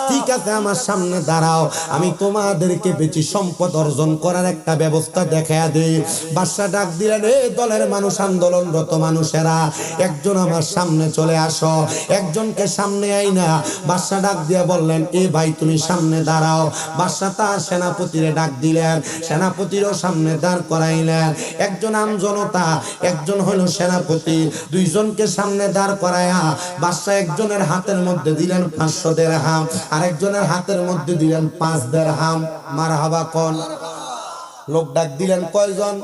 Speaker 1: ঠিক আছে আমার সামনে দাঁড়াও, আমি তোমাদেরকে বেশি সম্পদ অর্জন করার একটা ব্যবস্থা দেখায়া দেই। বাদশা ডাক দিলেন, এ দলের মানুষ, আন্দোলনরত মানুষেরা, একজন আমার সামনে চলে আসো। একজনকে সামনে আইনা বাদশা ডাক দিয়া বললেন, এ ভাই তুমি সামনে দাঁড়াও। বাদশা তার সেনাপতিরে ডাক দিলেন, সেনাপতিরও সামনে দাঁড় করাইলেন। একজন আমজনতা, একজন হলো সেনাপতি, দুইজনকে সামনে দাঁড় করায়া বাদশা একজনের হাতের মধ্যে দিলেন 500 দিরহাম, আরেকজনের হাতের মধ্যে দিলেন 5 দিরহাম। মারহাবা কোন? লোক ডাক দিলেন কয়জন?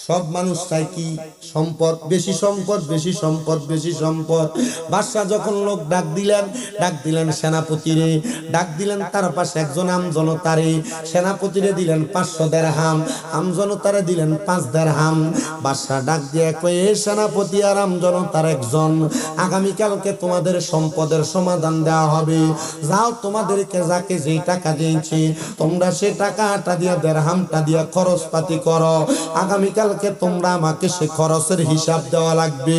Speaker 1: সব মানুষ চাই কি? সম্পদ, বেশি সম্পদ, বেশি সম্পদ, বেশি সম্পদ। বাদশা যখন লোক ডাক দিলেন সেনাপতিরে, ডাক দিলেন তার পাশে একজন আমজনতারে। সেনাপতিরে দিলেন 500 দিরহাম, আমজনতারে দিলেন 5 দিরহাম। বাদশা ডাক দিয়ে কয়, এ সেনাপতি আর আমজনতার একজন, আগামীকালকে তোমাদের সম্পদের সমাধান দেওয়া হবে। যাও, তোমাদেরকে যাকে যেই টাকা দিয়েছি তোমরা সে টাকাটা দিয়ে, দিরহামটা দিয়ে খরচপাতি করো। আগামীকাল তোমরা আমাকে সে খরচের হিসাব দেওয়া লাগবে।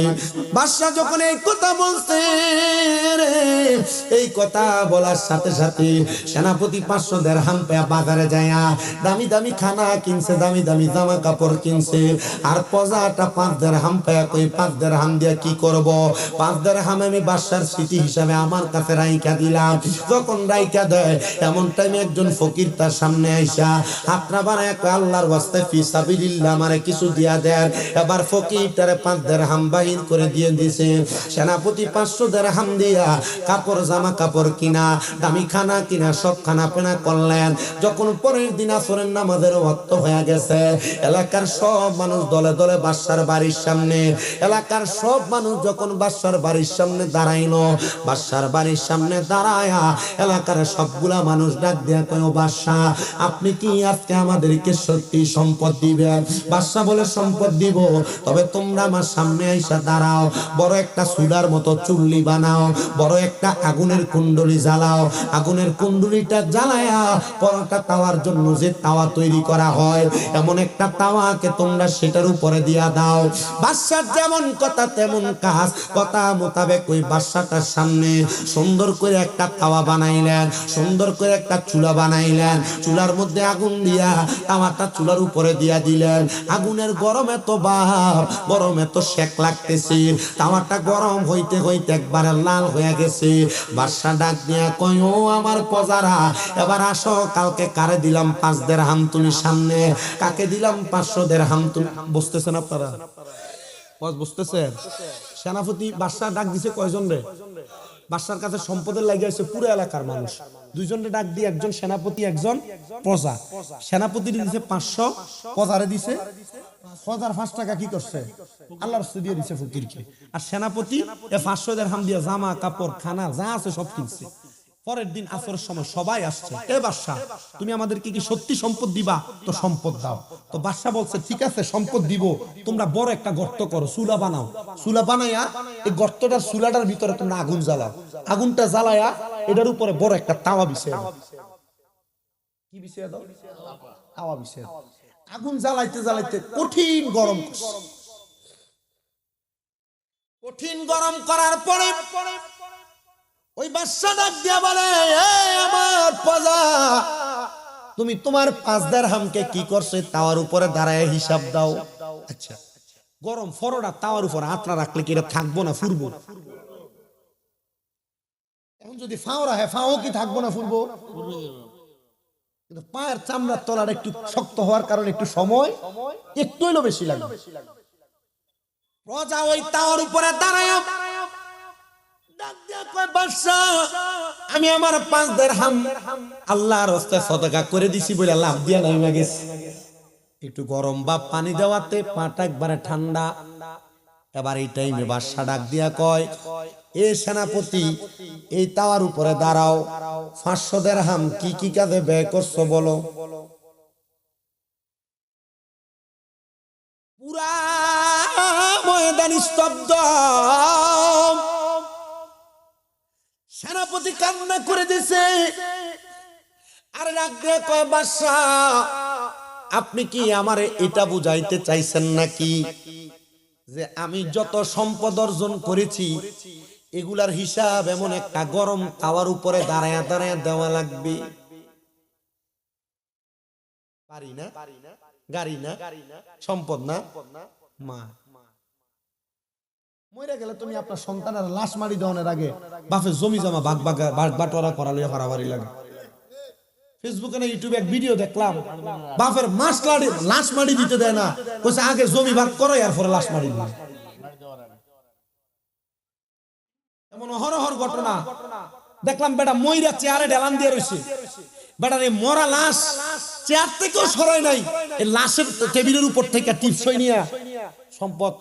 Speaker 1: বাদশা যখন এই কথা বলছে, এই কথা বলার সাথে সাথে সেনাপতি 500 দিরহাম পেয়ে বাজারে যায় দামি দামি খানা কিনছে, দামি দামি জামা কাপড় কিনছে। আর প্রজাটা 5 দিরহাম পেয়ে কই 5 দিরহাম দিয়ে কি করব? 5 দিরহাম আমি বাদশার স্মৃতি হিসাবে আমার কাছে রাইখা দিলাম। যখন রাইখা দেয়, এমন টাইমে একজন ফকির তার সামনে আইসা হাতটা বানায় কয়, আল্লাহর ওয়াস্তে ফি সাবিলিল্লাহ আমারে কিছু দিয়া দেন। এবার ফকিরটারে 5 দিরহাম বাহির করে দিয়ে দিছে। সেনাপতি 500 দিরহাম দিয়া কাপড়, জামা কাপড় কিনা, দামি খানা কিনা, সব খানা পেনা করলেন। যখন পরের দিন আসরের নামাজের ওয়াক্ত হয়ে গেছে, এলাকার সব মানুষ দলে দলে বাদশার বাড়ির সামনে, এলাকার সব মানুষ যখন বাদশার বাড়ির সামনে দাঁড়াইলো, বাদশার বাড়ির সামনে দাঁড়ায়া এলাকার সবগুলা মানুষ ডাক দিয়া কয়, ও বাদশা, আপনি কি আজকে আমাদেরকে সত্যি সম্পদ দিবেন? বাদশা বলে, সম্পদ দিব, তবে তোমরা আমার সামনে আইসা দাঁড়াও, বড় একটা চুলার মতো চুল্লি বানাও, বড় একটা আগুনের কুণ্ডলি জ্বালাও। আগুনের কুণ্ডলিটা জ্বালায়া পরোটা তাওয়ার জন্য যে তাওয়া তৈরি করা হয়, এমন একটা তাওয়াকে তোমরা সেটার উপরে দিয়া দাও। বাদশার যেমন কথা তেমন কাজ, কথা মোতাবেক ওই বাদশাটার সামনে সুন্দর করে একটা তাওয়া বানাইলেন, সুন্দর করে একটা চুলা বানাইলেন। চুলার মধ্যে আগুন দিয়া তাওয়াটা চুলার উপরে দিয়া দিলেন। আগুনের গরম এত ভাব, গরম এত সেক লাগতেছে, তাওয়াটা গরম হইতে হইতে একবারে লাল হয়ে গেছে। বাদশা ডাক দিয়া কয়, ও আমার প্রজারা, এবার আসো, কালকে কারে দিলাম 5 দিরহাম তুমি সামনে, কাকে দিলাম 500 দিরহাম তুমি। বুঝতেছেন আপনারা? বুঝতেছেন? সেনাপতি বাদশা ডাক দিছে কয়জন রে? বাদশার কাছে সম্পদের লাগে আছে পুরো এলাকার মানুষ। দুইজনে ডাক দিয়ে, একজন সেনাপতি, একজন প্রজা। সেনাপতি দিছে 500, প্রজারে দিছে 5 টাকা। কি করছে? আল্লাহর রাস্তায় দিয়ে দিছে ফকিরকে। আর সেনাপতি 500 দিরহাম দিয়ে জামা কাপড় খানা যা আছে সব কিনছে। পরের দিন আসরের সময় সবাই আসছে, এ বাদশা, তুমি আমাদেরকে কি সত্যি সম্পদ দিবা? তো সম্পদ দাও। তো বাদশা বলছে, ঠিক আছে সম্পদ দিব, তোমরা বড় একটা গর্ত করো, চুলা বানাও। চুলা বানাইয়া এই গর্তটার চুলাটার ভিতরে তোমরা আগুন জ্বালাও। আগুনটা জ্বালায়া এটার উপরে বড় একটা তাওয়া বিছিয়ে দাও। কি বিছিয়ে দাও? তাওয়া বিছিয়ে দাও। আগুন জ্বালাইতে জ্বালাইতে কঠিন গরম, কঠিন গরম করার পরে ওই বাদশা ডাক দিয়া বলে, আমার প্রজা, তুমি তোমার 5 দিরহামকে কি করছে তাওয়ার উপরে দাঁড়ায় হিসাব দাও। আচ্ছা, গরম ফরোটা তাওয়ার উপর আঁতরা রাখলে কি এটা থাকবো না ফুরবো? এখন যদি ফাও রাখে, ফাও কি থাকবো না ফুরবো? কিন্তু পায়ের চামড়ার তলার একটু শক্ত হওয়ার কারণে একটু সময় একটু হইলো বেশি লাগে। প্রজা ওই তাওয়ার উপরে দাঁড়ায় আমি আমার 5 দিরহাম আল্লাহর রাস্তায় সদকা করে দিছি বলে লাভ দিয়া নাইমা গেছে। একটু গরম বা পানি দেওয়াতে পাটা একবারে ঠান্ডা। এবার এই টাইমে বাদশা ডাক দিয়া কয়, এ সেনাপতি, এই তাওয়ার উপরে দাঁড়াও, 500 দিরহাম কি কি কাজে ব্যয় করছো বলো। পুরা ময়দান স্তব্ধ। সেনাপতি কান্না করে দিছে, আর ডাক দিয়ে কয় বাদশা, আপনি কি আমারে এটা বুঝাইতে চাইছেন নাকি যে আমি যত সম্পদ অর্জন করেছি এগুলার হিসাব এমন একটা গরম তাওয়ার উপরে দাঁড়ায়া দাঁড়ায়া দেওয়া লাগবে? পারি না, গাড়ি না, সম্পদ না, মা মইরা গেলে তুমি আপনার সন্তানের লাশ মারি দেওয়ার আগে বাপের জমি জমা ভাগ বাটোয়ারা করালে হারাবারি লাগে। ফেসবুকে না ইউটিউবে এক ভিডিও দেখলাম, বাপের লাশ মারি দিতে দেয় না, বলছে আগে জমি ভাগ করো এরপরে লাশ মারি দিবে। এমন অহরহর ঘটনা দেখলাম। বেটা মইরা চেয়ারে ঢেলান দিয়ে রয়েছে, বেটার এই মরা লাশ চেয়ার থেকেও সরাই নাই, এই লাশের টেবিলের উপর থেকে টিপসই নিয়ে সম্পদ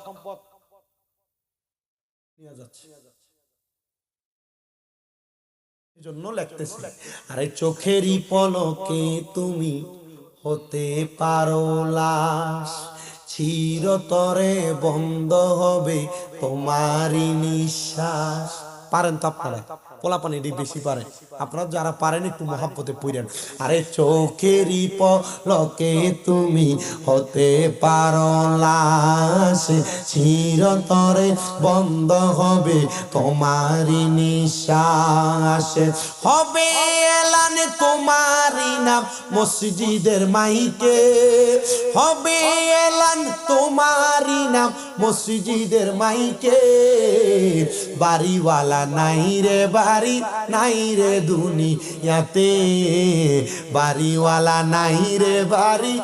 Speaker 1: নিয়ে যাচ্ছে। এজন্য লিখতেছে, আরে চোখেরই পলকে তুমি হতে পারো লাশ, চিরতরে বন্ধ হবে তোমারই নিঃশ্বাস। পারেন তো আপনারা, পোলাপানি বেশি পারে, আপনারা যারা পারেন একটু মহাব্বতে পড়েন। আরে চোখেরই পলকে তুমি হতে পারো লাশ, চিরতরে বন্ধ হবে তোমারই নিঃশ্বাস। হবে এলান তোমারই নাম মসজিদের মাইকে, হবে এলান তোমারই নাম মসজিদের মাইকে। বাড়িওয়ালা নাই রে বাড়ি, নাই রে দুনিয়াতে, বাড়িওয়ালা নাই রে বাড়ি।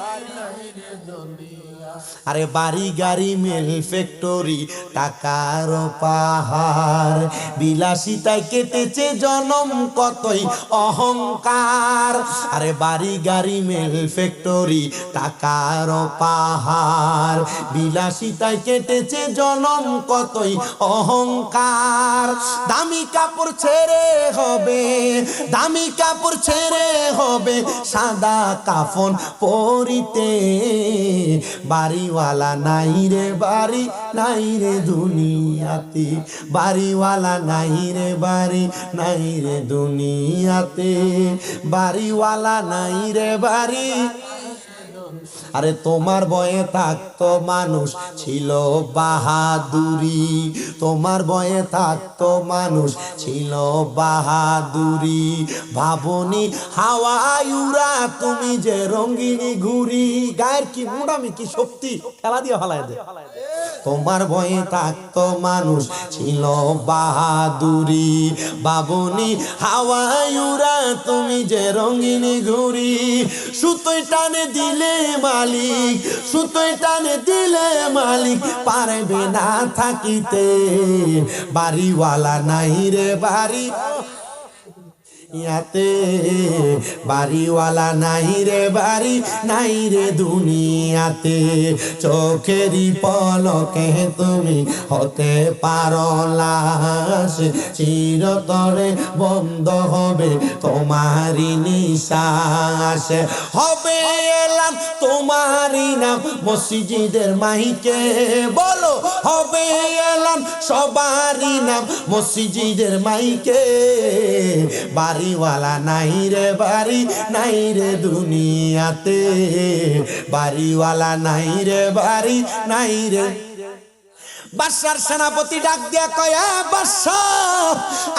Speaker 1: আরে বাড়ি গাড়ি মিল ফ্যাক্টরি টাকার পাহাড়, বিলাসিতায় কেটেছে জনম কতই অহংকার। আরে বাড়ি গাড়ি মিল ফ্যাক্টরি টাকার পাহাড়, বিলাসিতায় কেটেছে জনম কতই অহংকার। দামি কাপড় ছেড়ে হবে, দামি কাপড় ছেড়ে হবে সাদা কাফন পরিতে। বাড়িওয়ালা নাই রে বাড়ি, নাই রে দুনিয়াতে, বাড়িওয়ালা নাই রে বাড়ি, নাই রে দুনিয়াতে, বাড়িওয়ালা নাই রে বাড়ি। আরে তোমার বয়ে থাকতো মানুষ ছিল বাহাদুরি, তোমার বয়ে থাকতো মানুষ ছিল বাহাদুরি। ভাবনি হাওয়ায় উড়া তুমি যে রঙিনী ঘুরি, গায়ের কি মুড়ামি কি শক্তি খেলা দিয়ে ফেলায় দে। তোমার ভয়ে থাকতো মানুষ ছিল বাহাদুরি, বাবুনি হাওয়ায় উড়া তুমি যে রঙিনী ঘুরি। সুতোয় টানে দিলে মালিক, সুতোয় টানে দিলে মালিক পারবে না থাকিতে। বাড়িওয়ালা নাই রে বাড়ি ইয়াতে, বাড়িওয়ালা নাই রে বাড়ি, নাই রে দুনিয়াতে। চোখেরই পলকে তুমি হতে পারো লাশ, চিরতরে বন্ধ হবে তোমারই নিঃশ্বাস। হবে এলাম তোমারই নাম মসজিদের মাইকে, বলো হবে এলাম সবারই নাম মসজিদের মাইকে। বাড়িওয়ালা নাই রে বাড়ি, নাই রে দুনিয়াতে, বাড়িওয়ালা নাই রে বাড়ি, নাই রে। বাদশার সেনাপতি ডাক দিয়া কয়, বাদশা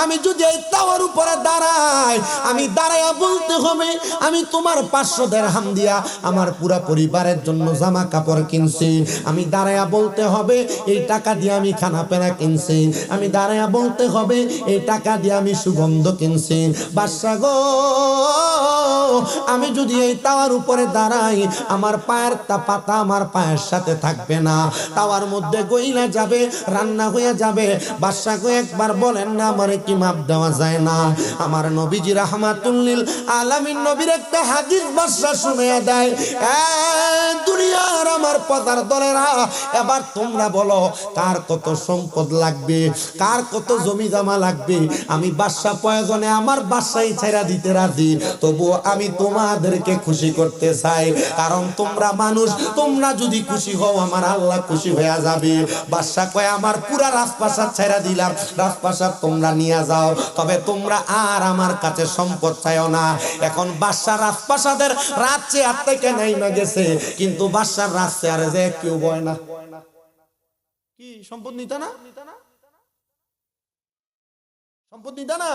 Speaker 1: আমি যদি এই তাওয়ার উপরে দাঁড়াই, আমি দাঁড়াইয়া বলতে হবে আমি তোমার 500 দিরহাম দিয়া আমার পুরা পরিবারের জন্য জামা কাপড় কিনছি। আমি দাঁড়াইয়া বলতে হবে এই টাকা দিয়ে আমি খানা পেনা কিনছি। আমি দাঁড়াইয়া বলতে হবে এই টাকা দিয়ে আমি সুগন্ধ কিনছি। বাদশা গো, আমি যদি এই তাওয়ার উপরে দাঁড়াই, আমার পায়ের পাতা আমার পায়ের সাথে থাকবে না, তাওয়ার মধ্যে গইলা যাবে, রান্না হয়ে যাবে। বাদশাকে একবার বলেন না আমারে কি মাপ দেওয়া যায় না? আমার নবীজি রাহমাতুল লিল আলামিন নবীর একটা হাদিস বাদশা শুনিয়ে দেয়, দুনিয়ার আমার পদার দলেরা, এবার তোমরা বলো কার কত সম্পদ লাগবে, কার কত জমি জমা লাগবে। আমি বাদশা প্রয়োজনে আমার বাদশাই ছেড়া দিতে রাজি, তবুও আমি তোমাদেরকে খুশি করতে চাই, কারণ তোমরা মানুষ, তোমরা যদি খুশি হও আমার আল্লাহ খুশি হয়ে যাবে। বাদশা বাদশা কয় আমার পুরা রাজপ্রাসাদ ছেড়ে দিলাম, রাজপ্রাসাদ তোমরা নিয়ে যাও, তবে তোমরা আর আমার কাছে সম্পদ চাইও না। এখন বাদশা রাজপ্রাসাদের রাত চেয়ার থেকে নাইমা গেছে, কিন্তু বাদশার রাত চেয়ারে যে কেউ বয় না। কি সম্পদ নিতা না, সম্পদ নিতা না।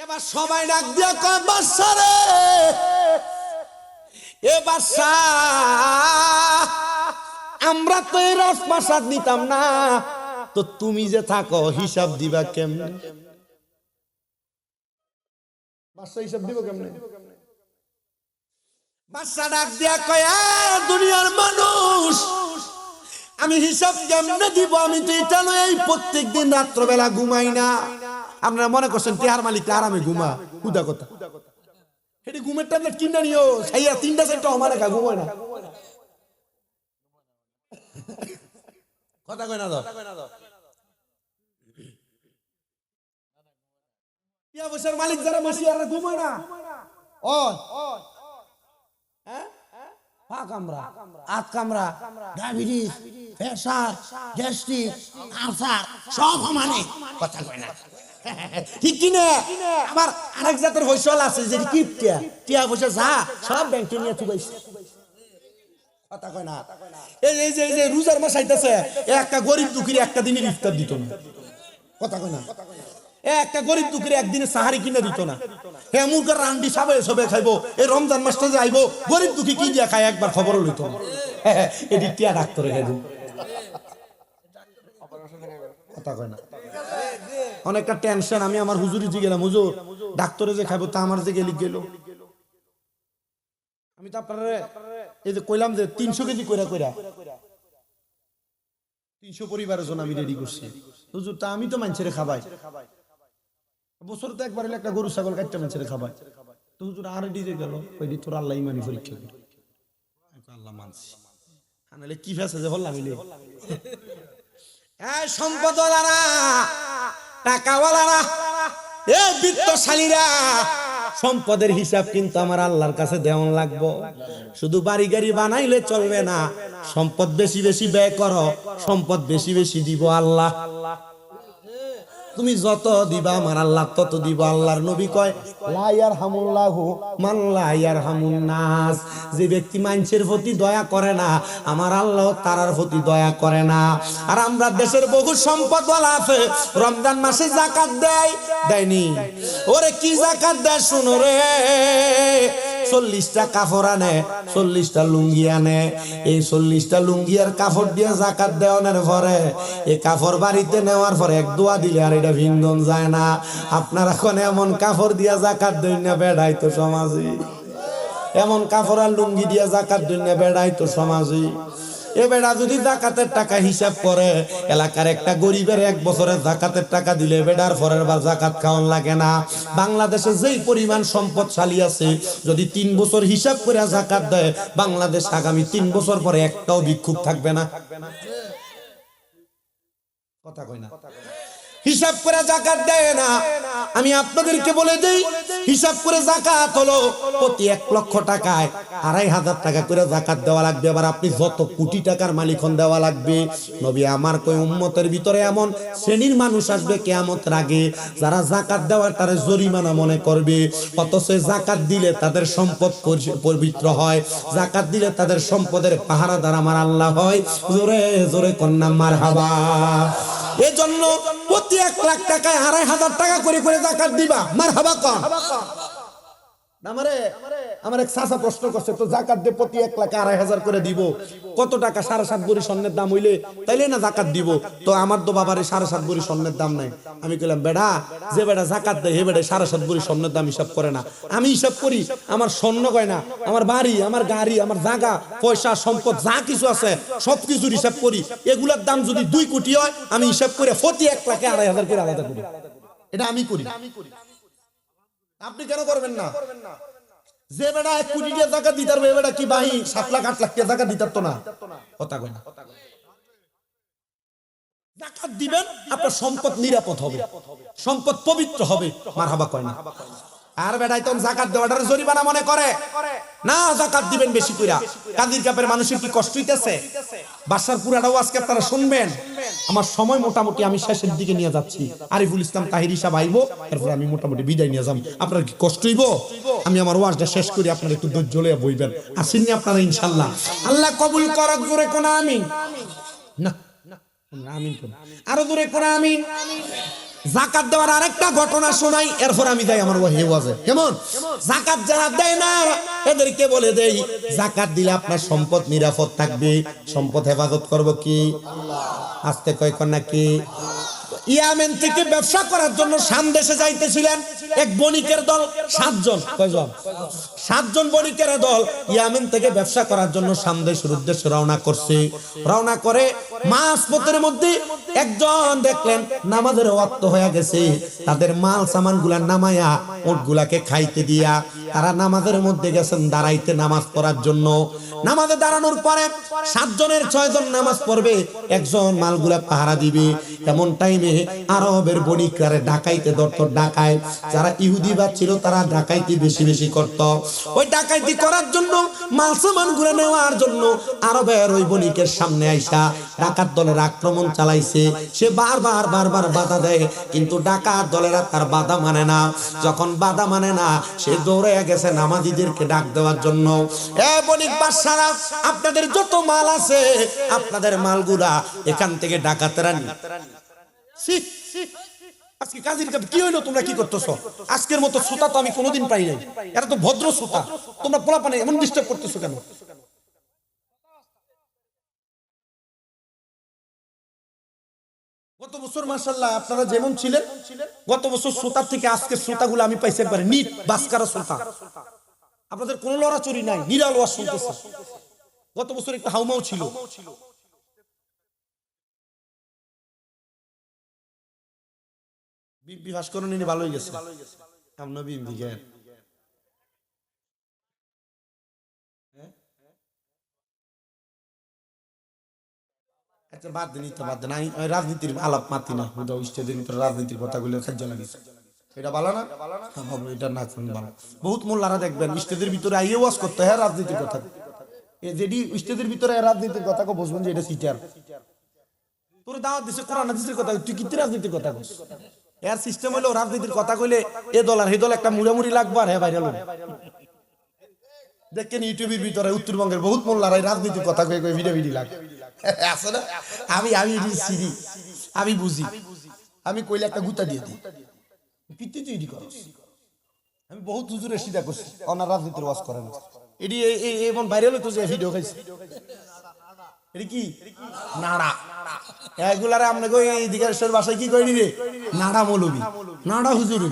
Speaker 1: এবার সবাই ডাক দিয়া কয় বাদশা রে, এ বাদশা আমরা তো এই রাজপ্রাসাদ নিতাম না, তো তুমি যে থাকো হিসাব দিবা কেমনে? বাদশা হিসাব দিব কেমনে? বাদশা ডাক দিয়া কয় দুনিয়ার মানুষ, আমি হিসাব কেমনে দিব? আমি তো এটা নয় এই প্রত্যেকদিন রাত্রবেলা ঘুমাই না। আপনারা মনে করছেন টিহার মালিক আরামে ঘুমা, হুদা কথা। এটি ঘুমের ট্যাবলেট কিনা নিও, খাইয়া 3টা-4টা আমারে খা, ঘুমায় না। কথা কয় না দাও। টিয়া পয়সার মালিক যারা মাসি আর ঘুমায় না। ও হ্যাঁ, পা কামড়া, হাত কামড়া, ডায়াবেটিস, প্রেসার, গ্যাস্ট্রিক, আলসার সব সমানে। কথা কয় না, ঠিক কি না? আবার আরেক জাতের হইসল আছে যে কিপটিয়া, টিয়া পয়সা যা সব ব্যাংকে নিয়ে চুবাইছে। কথা কয় না। এই যে রোজার মাস আইতাছে, একটা গরিব দুঃখীর একটা দিনের ইফতার দিত না। কথা কয় না। একটা গরিব দুঃখীর একদিনে সাহারি কিনে দিত না। হ্যাঁ মুরগার রান্ডি সবে খাইবো, এই রমজান মাসটা যে আইবো গরিব দুঃখী কি দিয়া খায় একবার খবরও লইত না। এটি টিয়া ডাক্তারে খাইব। কথা কয় না। অনেকটা টেনশন। আমি আমার হুজুরি জি গেলাম, হুজুর ডাক্তারে যে খাইবো তা আমার যে গেলি গেল। আমি তো আপনার এই যে কইলাম যে 300 কেজি কইরা 300 পরিবারের জন্য আমি রেডি করছি। হুজুর তা আমি তো মানুষের খাবাই, বছর তো একবার একটা গরু ছাগল কাটতে মানুষের খাবাই। তো হুজুর আর ডিজে গেল, ওই তোর আল্লাহ ইমানি পরীক্ষা করি। আল্লাহ মানছি, আনালে কি ফেসে যে হল্লা মিলে। এই সম্পদওয়ালারা, টাকাওয়ালারা, এই বিত্তশালীরা, সম্পদের হিসাব কিন্তু আমার আল্লাহর কাছে দেওয়ান লাগবো। শুধু বাড়ি গাড়ি বানাইলে চলবে না, সম্পদ বেশি বেশি ব্যয় করো, সম্পদ বেশি বেশি দিব আল্লাহ। তুমি যত দিবা আমার আল্লাহ তত দিব। আল্লাহর নবী কয় লা ইয়ারহামুল্লাহু মান লা ইয়ারহামুন নাস, যে ব্যক্তি মানুষের প্রতি দয়া করে না আমার আল্লাহ তার প্রতি দয়া করে না। আর আমরা দেশের বহু সম্পদওয়ালা আছে রমজান মাসে যাকাত দেয়নি। ওরে কি যাকাত দেয় শুনো রে, 40টা কাপড় আনে, 40টা লুঙ্গি আনে। এই 40টা লুঙ্গি আর কাপড় দিয়ে যাকাত দেওয়ানোর পরে এই কাপড় বাড়িতে নেওয়ার পরে এক দোয়া দিলে আর এটা ভিন্দন যায় না। আপনারা এখন এমন কাপড় দিয়ে যাকাত দেন না, বেড়াই তো সমাজে। এমন কাপড় আর লুঙ্গি দিয়ে যাকাত দেন না, বেড়াই তো সমাজে। এ বেড়া যদি যাকাতের টাকা হিসাব করে, এলাকার একটা গরিবের 1 বছরের যাকাতের টাকা দিলে বেড়ার পরের বার যাকাত খাওয়ান লাগে না। বাংলাদেশে যেই পরিমাণ সম্পদশালী আছে, যদি 3 বছর হিসাব করে যাকাত দেয়, বাংলাদেশ আগামী 3 বছর পরে একটাও ভিক্ষুক থাকবে না। কথা কই না। হিসাব করে যাকাত দেয় না। আমি আপনাদেরকে বলে দেই, হিসাব করে যাকাত হলো প্রতি 1 লক্ষ টাকায় 2500 টাকা করে যাকাত দেওয়া লাগবে। এবার আপনি যত কোটি টাকার মালিক হন দেওয়া লাগবে। নবী আমার কই উম্মতের ভিতরে এমন শ্রেণীর মানুষ আসবে কিয়ামতের আগে, যারা যাকাত দেওয়ার তারে জরিমানা মনে করবে, অথচ যাকাত দিলে তাদের সম্পদ পবিত্র হয়, যাকাত দিলে তাদের সম্পদের পাহারাদার আমার আল্লাহ হয়। জোরে জোরে কন্যা মারহাবা। এজন্য প্রতি 1 লাখ টাকায় 2500 টাকা করে করে যাকাত দিবা। মারহাবা কন। আমার এক চাচা প্রশ্ন করছে, তো যাকাত দে প্রতি 1 লাখে 2500 করে দিব, কত টাকা? 7.5 ভরি স্বর্ণের দাম হইলে তাইলে না যাকাত দিব। তো আমার তো বাবারে 7.5 ভরি স্বর্ণের দাম নাই। আমি কইলাম বেড়া, যে বেড়া যাকাত দেয় হে বেড়া 7.5 ভরি স্বর্ণের দাম হিসাব করে না। আমি হিসাব করি আমার স্বর্ণ গয়না, আমার বাড়ি, আমার গাড়ি, আমার জায়গা, পয়সা, সম্পদ যা কিছু আছে সবকিছুর হিসাব করি। এগুলার দাম যদি 2 কোটি হয়, আমি হিসাব করে প্রতি 1 লাখে 2500 করে আলাদা করি। এটা আমি করি। আপনি কেন করবেন না? যে বেড়া 1 কোটি টাকা যাকাত দিতে পারবে, বেড়া কি বাহি 7 লাখ 8 লাখ টাকা যাকাত দিতে পারতো না? কথা কই না। যাকাত দিবেন, আপনার সম্পদ নিরাপদ হবে, সম্পদ পবিত্র হবে। মারহাবা কয় না। আর বেড়াই তখন যাকাত দেওয়াটার জরিমানা মনে করে না। যাকাত দিবেন বেশি কইরা। কাদির কাপের মানুষের কি কষ্ট হইতেছে? বাসার পুরাটাও আজকে আপনারা শুনবেন। আমার সময় মোটামুটি আমি শেষের দিকে নিয়ে যাচ্ছি। আরিফুল ইসলাম তাহিরি সাহেব আইবো, এরপর আমি মোটামুটি বিদায় নিয়ে যাব। আপনার কি কষ্ট হইব? আমি আমার ওয়াজটা শেষ করি, আপনারা একটু ধৈর্য লয়ে বইবেন। আসেননি আপনারা ইনশাআল্লাহ? আল্লাহ কবুল করক। জোরে কোন আমিন। না আমিন কোন, আরো জোরে কোন আমিন। যাকাত দেওয়ার আরেকটা ঘটনা শোনাই, এরপর আমি যাই আমার ওয়াজে। কেমন? যাকাত যারা দেয় না এদেরকে বলে দেই, যাকাত দিলে আপনার সম্পদ নিরাপদ থাকবে। সম্পদ হেফাজত করব কি? আস্তে কয় কোন নাকি? ইয়ামেন থেকে ব্যবসা করার জন্য শাম দেশে যাইতেছিলেন এক বণিকের দল, 7 জন। কয়জন? 7 জন বণিকের দল ইয়ামেন থেকে ব্যবসা করার জন্য শাম দেশের উদ্দেশ্যে রওনা করছে। রওনা করে মাঝপথের মধ্যে একজন দেখলেন নামাজের ওয়াক্ত হয়ে গেছে, তাদের মাল সামানগুলা নামায়া উটগুলাকে খাইতে দিয়া তারা নামাজের মধ্যে গেছেন দাঁড়াইতে নামাজ পড়ার জন্য। নামাজে দাঁড়ানোর পরে 7 জনের 6 জন নামাজ পড়বে, একজন মালগুলা পাহারা দিবে। এমন টাইমে আরবের বণিকরা ডাকাইতে ধরত। ডাকায় যারা ইহুদিবাদ ছিল তারা ডাকাইতি বেশি বেশি করত। ওই ডাকাইতি করার জন্য মাল সামান গুলো নেওয়ার জন্য আরবের ওই বণিকের সামনে আইসা ডাকাত দলের আক্রমণ চালাইছে। সে বারবার বাধা দেয়, কিন্তু ডাকাত দলেরা তার বাধা মানে না। যখন বাধা মানে না, সে দৌড়ে গেছে নামাজীদেরকে ডাক দেওয়ার জন্য। এ বণিক বাদশারা, আপনাদের যত মাল আছে আপনাদের মালগুলা এখান থেকে ডাকাতেরা আজকে কাজীর কাছে কি হইলো? তোমরা কি করতেছো? আজকের মতো শ্রোতা তো আমি কোনোদিন পাই নাই। এরা তো ভদ্র শ্রোতা, তোমরা পোলাপানে এমন ডিস্টার্ব করতেছো কেন? গত বছর মাশাআল্লাহ আপনারা যেমন ছিলেন, গত বছর শ্রোতার থেকে আজকের শ্রোতাগুলো আমি পাইছি একবারে নিট বাসকারা শ্রোতা। আপনাদের কোনো লড়াচড়ি নাই, নিরাল ওয়াজ শুনতেছে। গত বছর একটু হাউমাউ ছিল। বিভাস করুন, ভালো হয়ে গেছে। আচ্ছা বাদ দিন, বাদ দেন। রাজনীতির আলাপ মাতি না, রাজনীতির কথাগুলো খাদ্য লাগিয়েছে। এটা ভালো না? এটা না ভালো। বহুত মোল্লারা দেখবেন স্টেজের ভিতরে আইয়ে ওয়াজ করতে হয় রাজনীতির কথা। যেটি স্টেজের ভিতরে রাজনীতির কথা বুঝবেন যে এটা সিটার। তোর দাওয়াত দিছে কোরআন হাদিসের কথা, তুই কি রাজনীতির কথা কইস? এর সিস্টেম হলো রাজনীতির কথা কইলে এ দল আর হে দল একটা মুড়ামুড়ি লাগবে আর হে ভাইরাল হবে। দেখেন ইউটিউবের ভিতরে উত্তরবঙ্গের বহুত মোল্লারা রাজনীতির কথা কয়ে কয়ে ভিডিও লাগে। আসলে আমি সিরি আমি বুঝি, আমি কইলে একটা গুতা দিয়ে দিই। পিতে তুই এডি করস। আমি বহুত হুজুরের সিধা করছি, ওনার রাজনীতির ওয়াজ করে না। এডি এমন ভাইরাল হতো যে ভিডিও খাইছে। এডি কি নাড়া, এগুলারে আমনে কই দিকের ভাষায় কি কই রে? নাড়া মৌলবি, নাড়া হুজুর।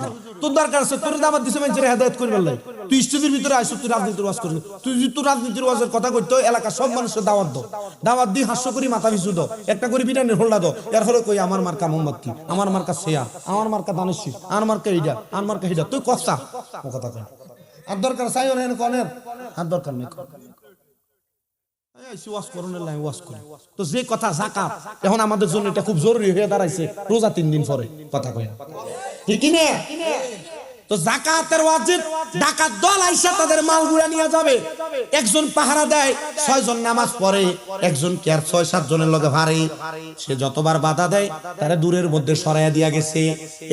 Speaker 1: তোর দরকার আছে, তোর দাওয়াত দিছে মানুষের হেদায়েত করবার লাই। তুই স্টেজের ভিতরে আইছ, তুই রাজনীতির ওয়াজ করবি। তুই যদি তোর রাজনীতির ওয়াজের কথা কইতো, এলাকার সব মানুষের দাওয়াত দাও, দাওয়াত দি হাস্য করি মাথা পিছু দাও, একটা করে বিটানের হোল্ডা দাও। এর ফলে কই আমার মার্কা মোমবাতি, আমার মার্কা শেয়া, আমার মার্কা দানেশী, আমার মার্কা এইডা, আমার মার্কা এইডা। তুই কচ্ছা ও কথা কই। আর দরকার চাই ওর এনে কোনের আর দরকার নেই। তো যে কথা যাকাত, এখন আমাদের জন্য এটা খুব জরুরি হয়ে দাঁড়াইছে। রোজা 3 দিন পরে কথা কই, ঠিক না? তো যাকাতের ওয়াজিব, ডাকাত দল আইসা তাদের মালগুলা নিয়ে যাবে। একজন পাহারা দেয়, 6 জন নামাজ পড়ে, একজন কি আর 6-7 জনের লগে ভারে। সে যতবার বাধা দেয় তারে দূরের মধ্যে সরাইয়া দিয়া গেছে।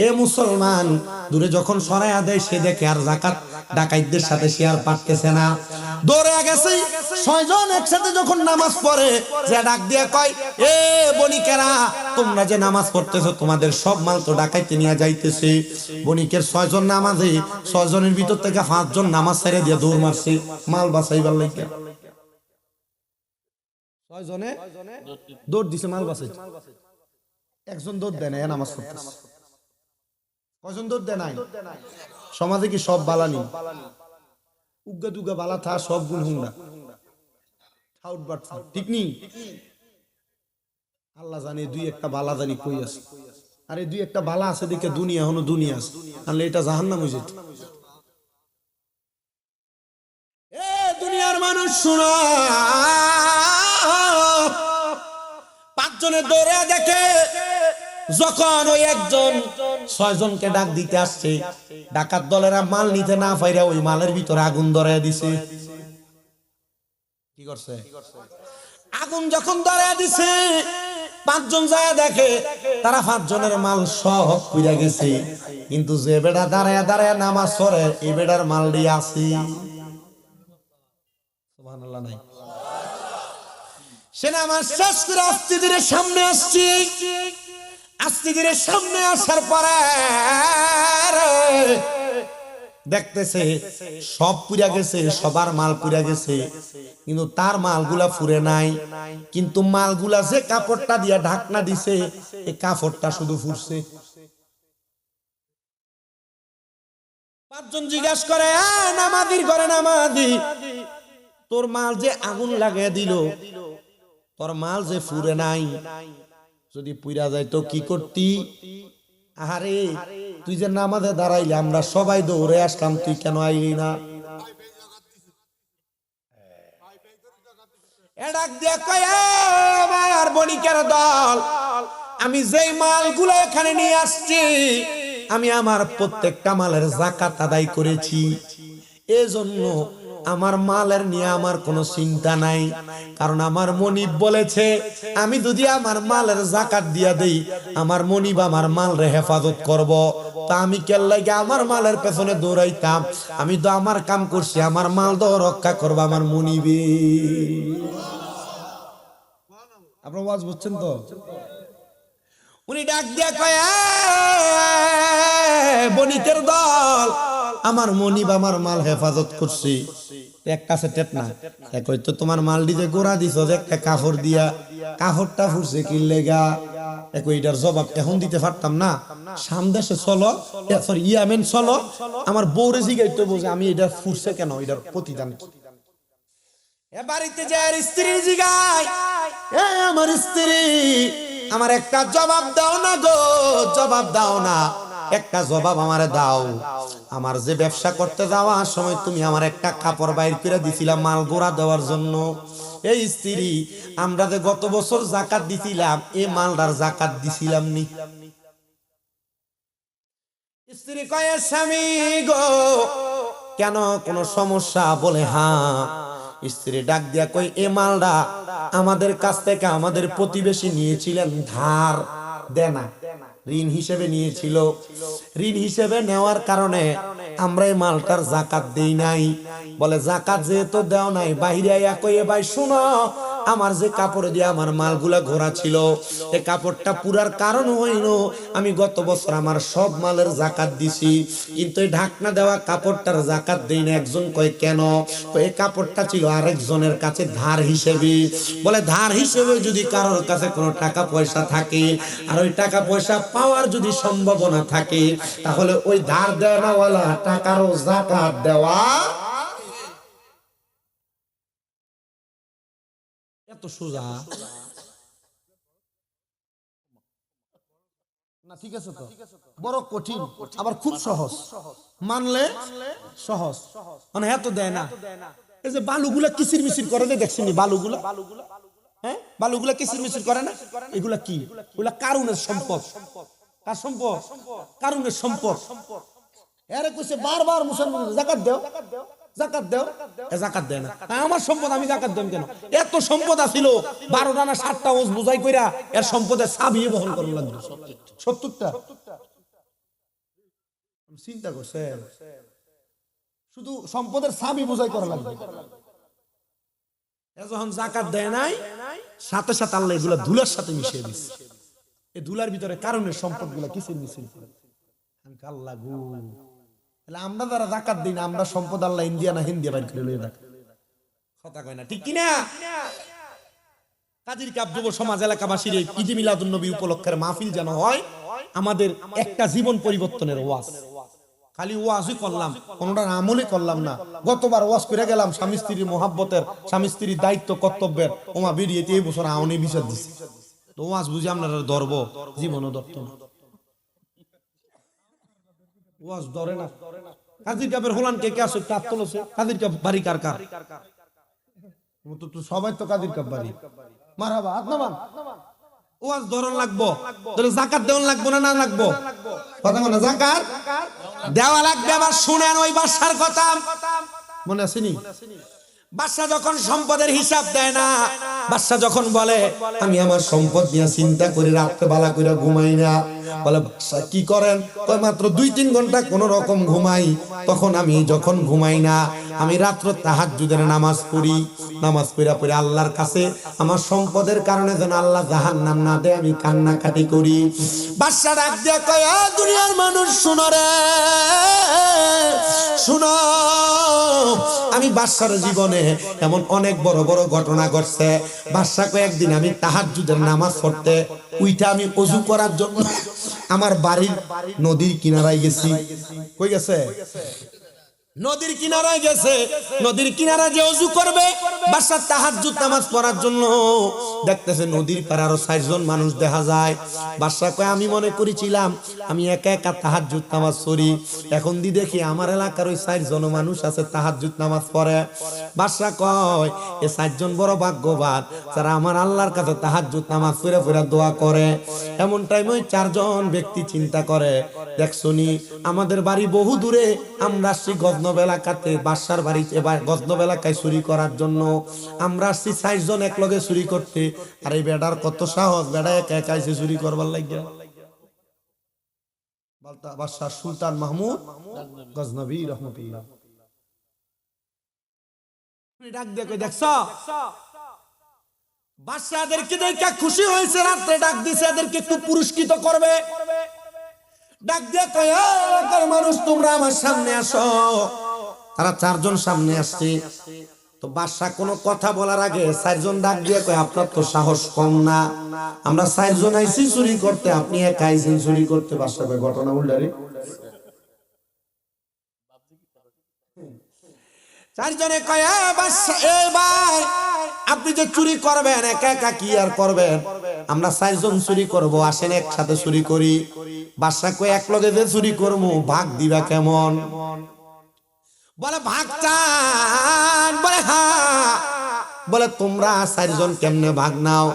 Speaker 1: এ মুসলমান, দূরে যখন সরাইয়া দেয় সে দেখে আর যাকাত ডাকাইতদের সাথে সে আর পারতেছে না, দৌড়ে গেছে। 6 জন একসাথে যখন নামাজ পড়ে, যে ডাক দিয়ে কয়, এ বণিকেরা, তোমরা যে নামাজ পড়তেছো তোমাদের সব মাল তো ডাকাইতে নিয়ে যাইতেছে। বণিকের 6 জন নামাজে 6 জনের ভিতর থেকে 5 জন নামাজ ছেড়ে দিয়ে দৌড় মারছে মাল বাঁচাইবার লাগে। 6 জনে দৌড় দিছে মাল বাঁচাইতে, একজন দৌড় দেয় না, নামাজ পড়তেছে। কয়জন দৌড় দেয় নাই? সমাজে কি সব বালানি উগা দুগা বালা থা সব গুণ হুংরা ঠাউট বাট, ঠিক নি? আল্লাহ জানে 2-1টা বালা জানি কই আছে। আরে 2-1টা বালা আছে দেখে দুনিয়া হলো দুনিয়া আছে, তাহলে এটা জাহান্নাম হয়ে যেত। এ দুনিয়ার মানুষ শোনো, 5 জনের দৌড়ে দেখে যখন ওই একজন 6 জনকে ডাক দিতে আসছে, ডাকাত দলেরা মাল নিতে না পাইরা ওই মালের ভিতরে আগুন ধরাইয়া দিছে। কি করছে? আগুন যখন ধরে দিছে, পাঁচজন যায় দেখে তারা পাঁচজনের মাল সব পুড়ে গেছে, কিন্তু যে বেটা দাঁড়ায় দাঁড়ায় নামাজ পড়ে এই বেটার মাল দিয়ে আসি। সুবহানাল্লাহ নাই? সে নামাজ শেষ করে আস্তে ধীরে সামনে আসছি, আস্তে ধীরে সামনে আসার পরে দেখতেছে সব পুড়া গেছে, সবার মাল পুড়া গেছে, কিন্তু তার মালগুলা ফুরে নাই। কিন্তু মালগুলা যে কাপড়টা দিয়া ঢাকনা দিছে এই কাপড়টা শুধু ফুরছে। পাঁচজন জিজ্ঞাসা করে, নামাজির ঘরে নামাজি, তোর মাল যে আগুন লাগিয়ে দিল, তোর মাল যে ফুরে নাই, যদি পুইরা যায় তো কি করতি? আরে তুই যে নামাজে দাঁড়াইলি আমরা সবাই দৌড়ে আসলাম, তুই কেন আইলি না? আমার বণিকের দল, আমি যেই মালগুলো এখানে নিয়ে আসছি আমি আমার প্রত্যেকটা মালের যাকাত আদায় করেছি, এজন্য আমার মালের নিয়ে আমার কোনো চিন্তা নাই। কারণ আমার মনিব বলেছে আমি যদি আমার মালের যাকাত দিয়া দেই আমার মনিব আমার মালরে হেফাজত করব। তা আমি কেল্লাইগে আমার মালের পেছনে দৌড়াইতাম? আমি তো আমার কাম করছি, আমার মাল তো রক্ষা করবো আমার মনিবে। আপনারা ওয়াজ বুঝছেন তো? উনি ডাক দিয়া কয়, বণিকের দল, আমার মনিব আমার মাল হেফাজত করছি। এক কাছে টেপ না, এক হয়তো তোমার মাল দিতে গোড়া দিছ একটা কাপড় দিয়া, কাপড়টা ফুরছে কি লেগা? এক এটার জবাব এখন দিতে পারতাম না। সামদেশে চলো, সরি ইয়ামেন চলো, আমার বউরে জিগাইতে বোঝে আমি এটা ফুরছে কেন, এটার প্রতিদান কি? বাড়িতে যায় স্ত্রী জিগায়, আমার স্ত্রী আমার একটা জবাব দাও না গো, জবাব দাও না, একটা জবাব আমারে দাও। আমার যে ব্যবসা করতে যাওয়ার সময় তুমি আমার একটা কাপড় বাইর করে দিছিলাম মাল গোড়া দেওয়ার জন্য, এই স্ত্রী আমরা যে গত বছর যাকাত দিছিলাম এই মালদার যাকাত দিছিলাম নি? স্ত্রী কয়, স্বামী গো কেন, কোনো সমস্যা? বলে হ্যাঁ। স্ত্রী ডাক দিয়া কই, এ মালটা আমাদের কাছ থেকে আমাদের প্রতিবেশী নিয়েছিলেন ধার দেনা, ঋণ হিসেবে নিয়েছিল। ঋণ হিসেবে নেওয়ার কারণে আমরা এই মালটার যাকাত দেই নাই। বলে যাকাত যেহেতু দেও নাই, বাহিরে আইয়া কইয়ে, ভাই শুনো, আমার যে কাপড় দিয়ে আমার মালগুলা ঘোরা ছিল এই কাপড়টা পুরার কারণ হইল আমি গত বছর আমার সব মালের যাকাত দিছি, কিন্তু এই ঢাকনা দেওয়া কাপড়টার যাকাত দেই না। একজন কয় কেন? এই কাপড়টা ছিল আরেকজনের কাছে ধার হিসেবে। বলে ধার হিসেবে যদি কারোর কাছে কোনো টাকা পয়সা থাকে আর ওই টাকা পয়সা পাওয়ার যদি সম্ভাবনা থাকে তাহলে ওই ধার দেওয়ালা টাকারও যাকাত দেওয়া। এত সোজা না? ঠিক আছে তো? বড় কঠিন আবার খুব সহজ, মানলে সহজ। মানে এত দেয় না। এই যে বালুগুলা কিচির মিচির করে দেখছেন, বালুগুলা, হ্যাঁ বালুগুলা কিচির মিচির করে না? এগুলা কি? এগুলা কারুনের সম্পদ। কার সম্পদ? কারুনের সম্পদ। এরে কইছে বারবার মুসলমান যাকাত দাও, যাকাত দাও, যাকাত দেয় না। আমার সম্পদ আমি যাকাত দেব কেন? এত সম্পদ আছিল 12টা না 7টা ওজ বুঝাই কইরা এর সম্পদের চাবিয়ে বহন করা লাগবে 70টা। চিন্তা করছে, শুধু সম্পদের চাবি বুঝাই করা লাগবে। যখন যাকাত দেয় নাই সাথে সাথে আল্লাহ এগুলা ধুলার সাথে মিশিয়ে দিচ্ছে। এই ধুলার ভিতরে কারণের সম্পদগুলা কিসের মিছিল করে আল্লাহ গো। তাহলে আমরা যারা যাকাত দিই না আমরা সম্পদ আল্লাহ ইন্ডিয়া না হিন্দিয়া বাইর করে লইয়া রাখে, কথা কয় না, ঠিক কিনা? কাজীর কাপ যুব সমাজ এলাকাবাসীর এই ঈদ মিলাদুন নবী উপলক্ষের মাহফিল যেন হয় আমাদের একটা জীবন পরিবর্তনের ওয়াজ। খালি ওয়াজই করলাম, কোনটা আমলই করলাম না। গতবার ওয়াজ করে গেলাম স্বামী স্ত্রীর মহাব্বতের, স্বামী স্ত্রীর দায়িত্ব কর্তব্যের, ওমা বেরিয়ে এই বছর আউনি বিচার দিছি। তো ওয়াজ বুঝি আপনারা ধরব, জীবনও ধরত না। ওয়াজ ধরে না। কাজীর কাপের হোলান কে কে আছে? তাত্তল আছে। কাজীর কাপ বাড়ি কার কার? তো সবাই তো কাজীর কাপ বাড়ি। মারহাবা, হাত নামান। ওয়াজ ধরন লাগবো, তাহলে যাকাত দেওয়ান লাগবো না? না লাগবো, কথা বলে যাকাত দেওয়া লাগবে। আবার শুনেন ওই বাদশার কথা, মনে আছে নি? বাদশা যখন সম্পদের হিসাব দেয় না, বাদশা যখন বলে আমি আমার সম্পদ নিয়ে চিন্তা করি, রাতে বেলা করে ঘুমাই না, বলে বাদশা কি করেন? কয় মাত্র 2-3 ঘন্টা কোন রকম ঘুমাই। তখন আমি যখন ঘুমাই না, আমি রাত্র তাহাজ্জুদের নামাজ পড়ি, নামাজ পড়ে আল্লাহর কাছে আমার সম্পদের কারণে যেন আল্লাহ জাহান্নাম না দেয় আমি কান্নাকাটি করি। বাদশা ডাক দিয়ে কয় দুনিয়ার মানুষ শুনো রে, শুনো, আমি বাদশার জীবনে এমন অনেক বড় বড় ঘটনা ঘটছে। বাদশা কয়েকদিন আমি তাহাজ্জুদের নামাজ পড়তে উইটা আমি ওযু করার জন্য আমার বাড়ির নদীর কিনারায় গেছি। কই গেছে? নদীর কিনারায় গেছে। নদীর কিনারা যে ওযু করবে বাদশা তাহাজ্জুদ নামাজ পড়ার জন্য, দেখতেছে নদীর পাড়ে আরো 4 জন মানুষ দেখা যায়। বাদশা কয় আমি মনে করেছিলাম আমি একা একা তাহাজ্জুদ নামাজ পড়ি, এখন দি দেখি আমার এলাকার ওই 4 জন মানুষ আছে তাহাজ্জুদ নামাজ পড়ে। বাদশা কয় এই 4 জন বড় ভাগ্যবান যারা আমার আল্লাহর কাছে তাহাজ্জুদ নামাজ পড়ে পড়ে দোয়া করে। এমন টাইম ওই 4 জন ব্যক্তি চিন্তা করে, দেখছনি আমাদের বাড়ি বহু দূরে, আমরা আসছি গজনব এলাকাতে বাদশার বাড়িতে, গজনব এলাকায় চুরি করার জন্য আমরা আসছি 4 জন একলগে চুরি করতে। আর এই বেটার কত সাহস, বেটা একা একা এসে চুরি করবার লাগিয়া। বাদশাহ সুলতান মাহমুদ গজনবী রহমতুল্লাহ ডাক দিয়ে কই দেখছ, বাদশা এদেরকে দেখে খুশি হয়েছে, রাতে ডাক দিছে এদেরকে একটু পুরস্কৃত করবে। ডাক দিয়ে কয় এলাকার মানুষ তোমরা আমার সামনে আসো। তারা 4 জন সামনে আসছে। তো বাদশা কোনো কথা বলার আগে 4 জন ডাক দিয়ে কয় আপনার তো সাহস কম না, আমরা 4 জন আইছি চুরি করতে, আপনি একা আইছেন চুরি করতে। বাদশা কয় ঘটনা উল্টারে। 4 জনে কয় বাদশা এ ভাই আপনি যে চুরি করবেন একা একা কি আর করবেন, আমরা 4 জন চুরি করব, আসেন একসাথে চুরি করি। বাদশা কয় একলগে যে চুরি করবো ভাগ দিবা কেমন? বলে ভাগ চান? বলে হ্যাঁ। বলে তোমরা 4 জন কেমনে ভাগ নাও?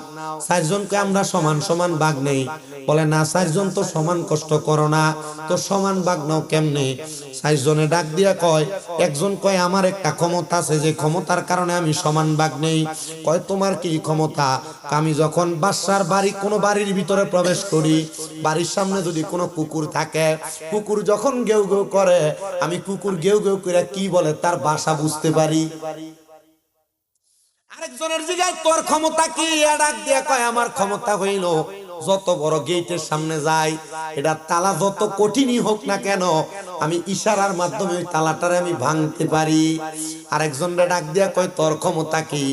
Speaker 1: 4 জনকে আমরা সমান সমান ভাগ নেই। বলে না 4 জন তো সমান কষ্ট করো না, তো সমান ভাগ নাও কেমনে? 4 জনে ডাক দিয়া কয়, একজন কয় আমার একটা ক্ষমতা আছে, যে ক্ষমতার কারণে আমি সমান ভাগ নেই। কয় তোমার কি ক্ষমতা? আমি যখন বাদশার বাড়ি কোনো বাড়ির ভিতরে প্রবেশ করি, বাড়ির সামনে যদি কোনো কুকুর থাকে, কুকুর যখন গেউ গেউ করে, আমি কুকুর গেউ গেউ করে কি বলে তার ভাষা বুঝতে পারি। আরেকজনের জিজ্ঞাসা তোর ক্ষমতা কি? ডাক দিয়া কয় আমার ক্ষমতা হইল যত বড় গেটের সামনে যাই, এটা তালা যত কঠিনই হোক না কেন, আমি ইশারার মাধ্যমে ওই তালাটারে আমি ভাঙতে পারি। আরেকজনরে ডাক দিয়া কয় তোর ক্ষমতা কি?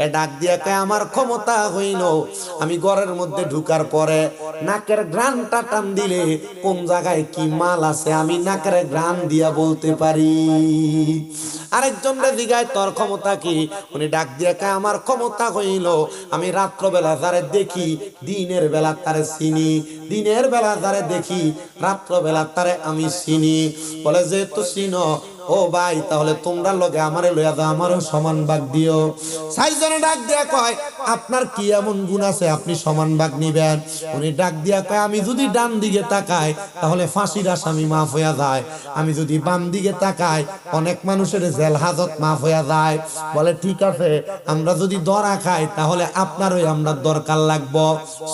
Speaker 1: এ ডাক দিয়া কয় আমার ক্ষমতা হইল আমি ঘরের মধ্যে ঢুকার পরে নাকের ঘ্রাণটা টান দিলে কোন জায়গায় কি মাল আছে আমি নাকের ঘ্রাণ দিয়া বলতে পারি। আরেকজনরে জিগায় তোর ক্ষমতা কি? উনি ডাক দিয়া কয় আমার ক্ষমতা হইল আমি রাত্রবেলা যারে দেখি দিনের বেলা তারে চিনি, দিনের বেলা যারে দেখি রাত্রবেলা তারে আমি চিনি। বলে যেহেতু চিনো ও ভাই তাহলে তোমরা লগে আমারে লইয়া দাও, আমারও সমান ভাগ দিও। 4 জনে ডাক দিয়া কয় আপনার কি এমন গুণ আছে আপনি সমান ভাগ নিবেন? উনি ডাক দিয়া কয় আমি যদি ডান দিকে তাকাই তাহলে ফাঁসির আসামি মাফ হইয়া যায়, আমি যদি বাম দিকে তাকাই অনেক মানুষের জেল হাজত মাফ হইয়া যায়। বলে ঠিক আছে, আমরা যদি ধরা খাই তাহলে আপনারই আমরা দরকার লাগবো,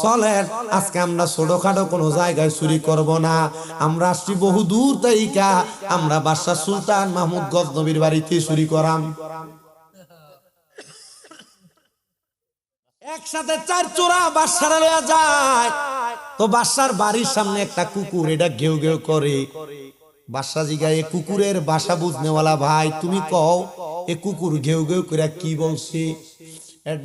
Speaker 1: চলেন আজকে আমরা ছোটখাটো কোনো জায়গায় চুরি করব না, আমরা আসছি বহু দূর থেকে, আমরা বাদশা সুলতান মাহমুদ গজনবীর বাড়িতে চুরি করাম। একসাথে 4 চোরা বাদশার লইয়া যায়। তো বাদশার বাড়ির সামনে একটা কুকুর, এটা ঘেউ ঘেউ করে। বাদশা জিগায় কুকুরের বাসা বুঝনেওয়ালা ভাই তুমি কও এ কুকুর ঘেউ ঘেউ করে কি বলছে?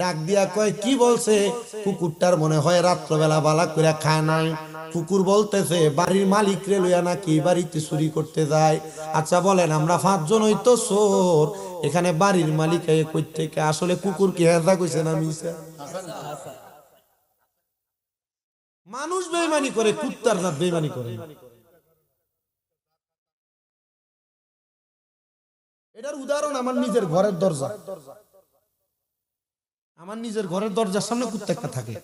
Speaker 1: ডাক দিয়া কয় কি বলছে? কুকুরটার মনে হয় রাত্রবেলা বালা করে খায় নাই। কুকুর বলতেছে বাড়ির মালিক রে লইয়া নাকি বাড়িতে চুরি করতে যায়। আচ্ছা বলেন আমরা 5 জন হইতো চোর, এখানে বাড়ির মালিক কই থেকে? আসলে কুকুর কি হেজা কইছে না মিছা? মানুষ বেঈমানি করে, কুত্তার জাত বেঈমানি করে। এটার উদাহরণ আমার নিজের ঘরের দরজা। আমার নিজের ঘরের দরজার সামনে কুত্তা একটা থাকে,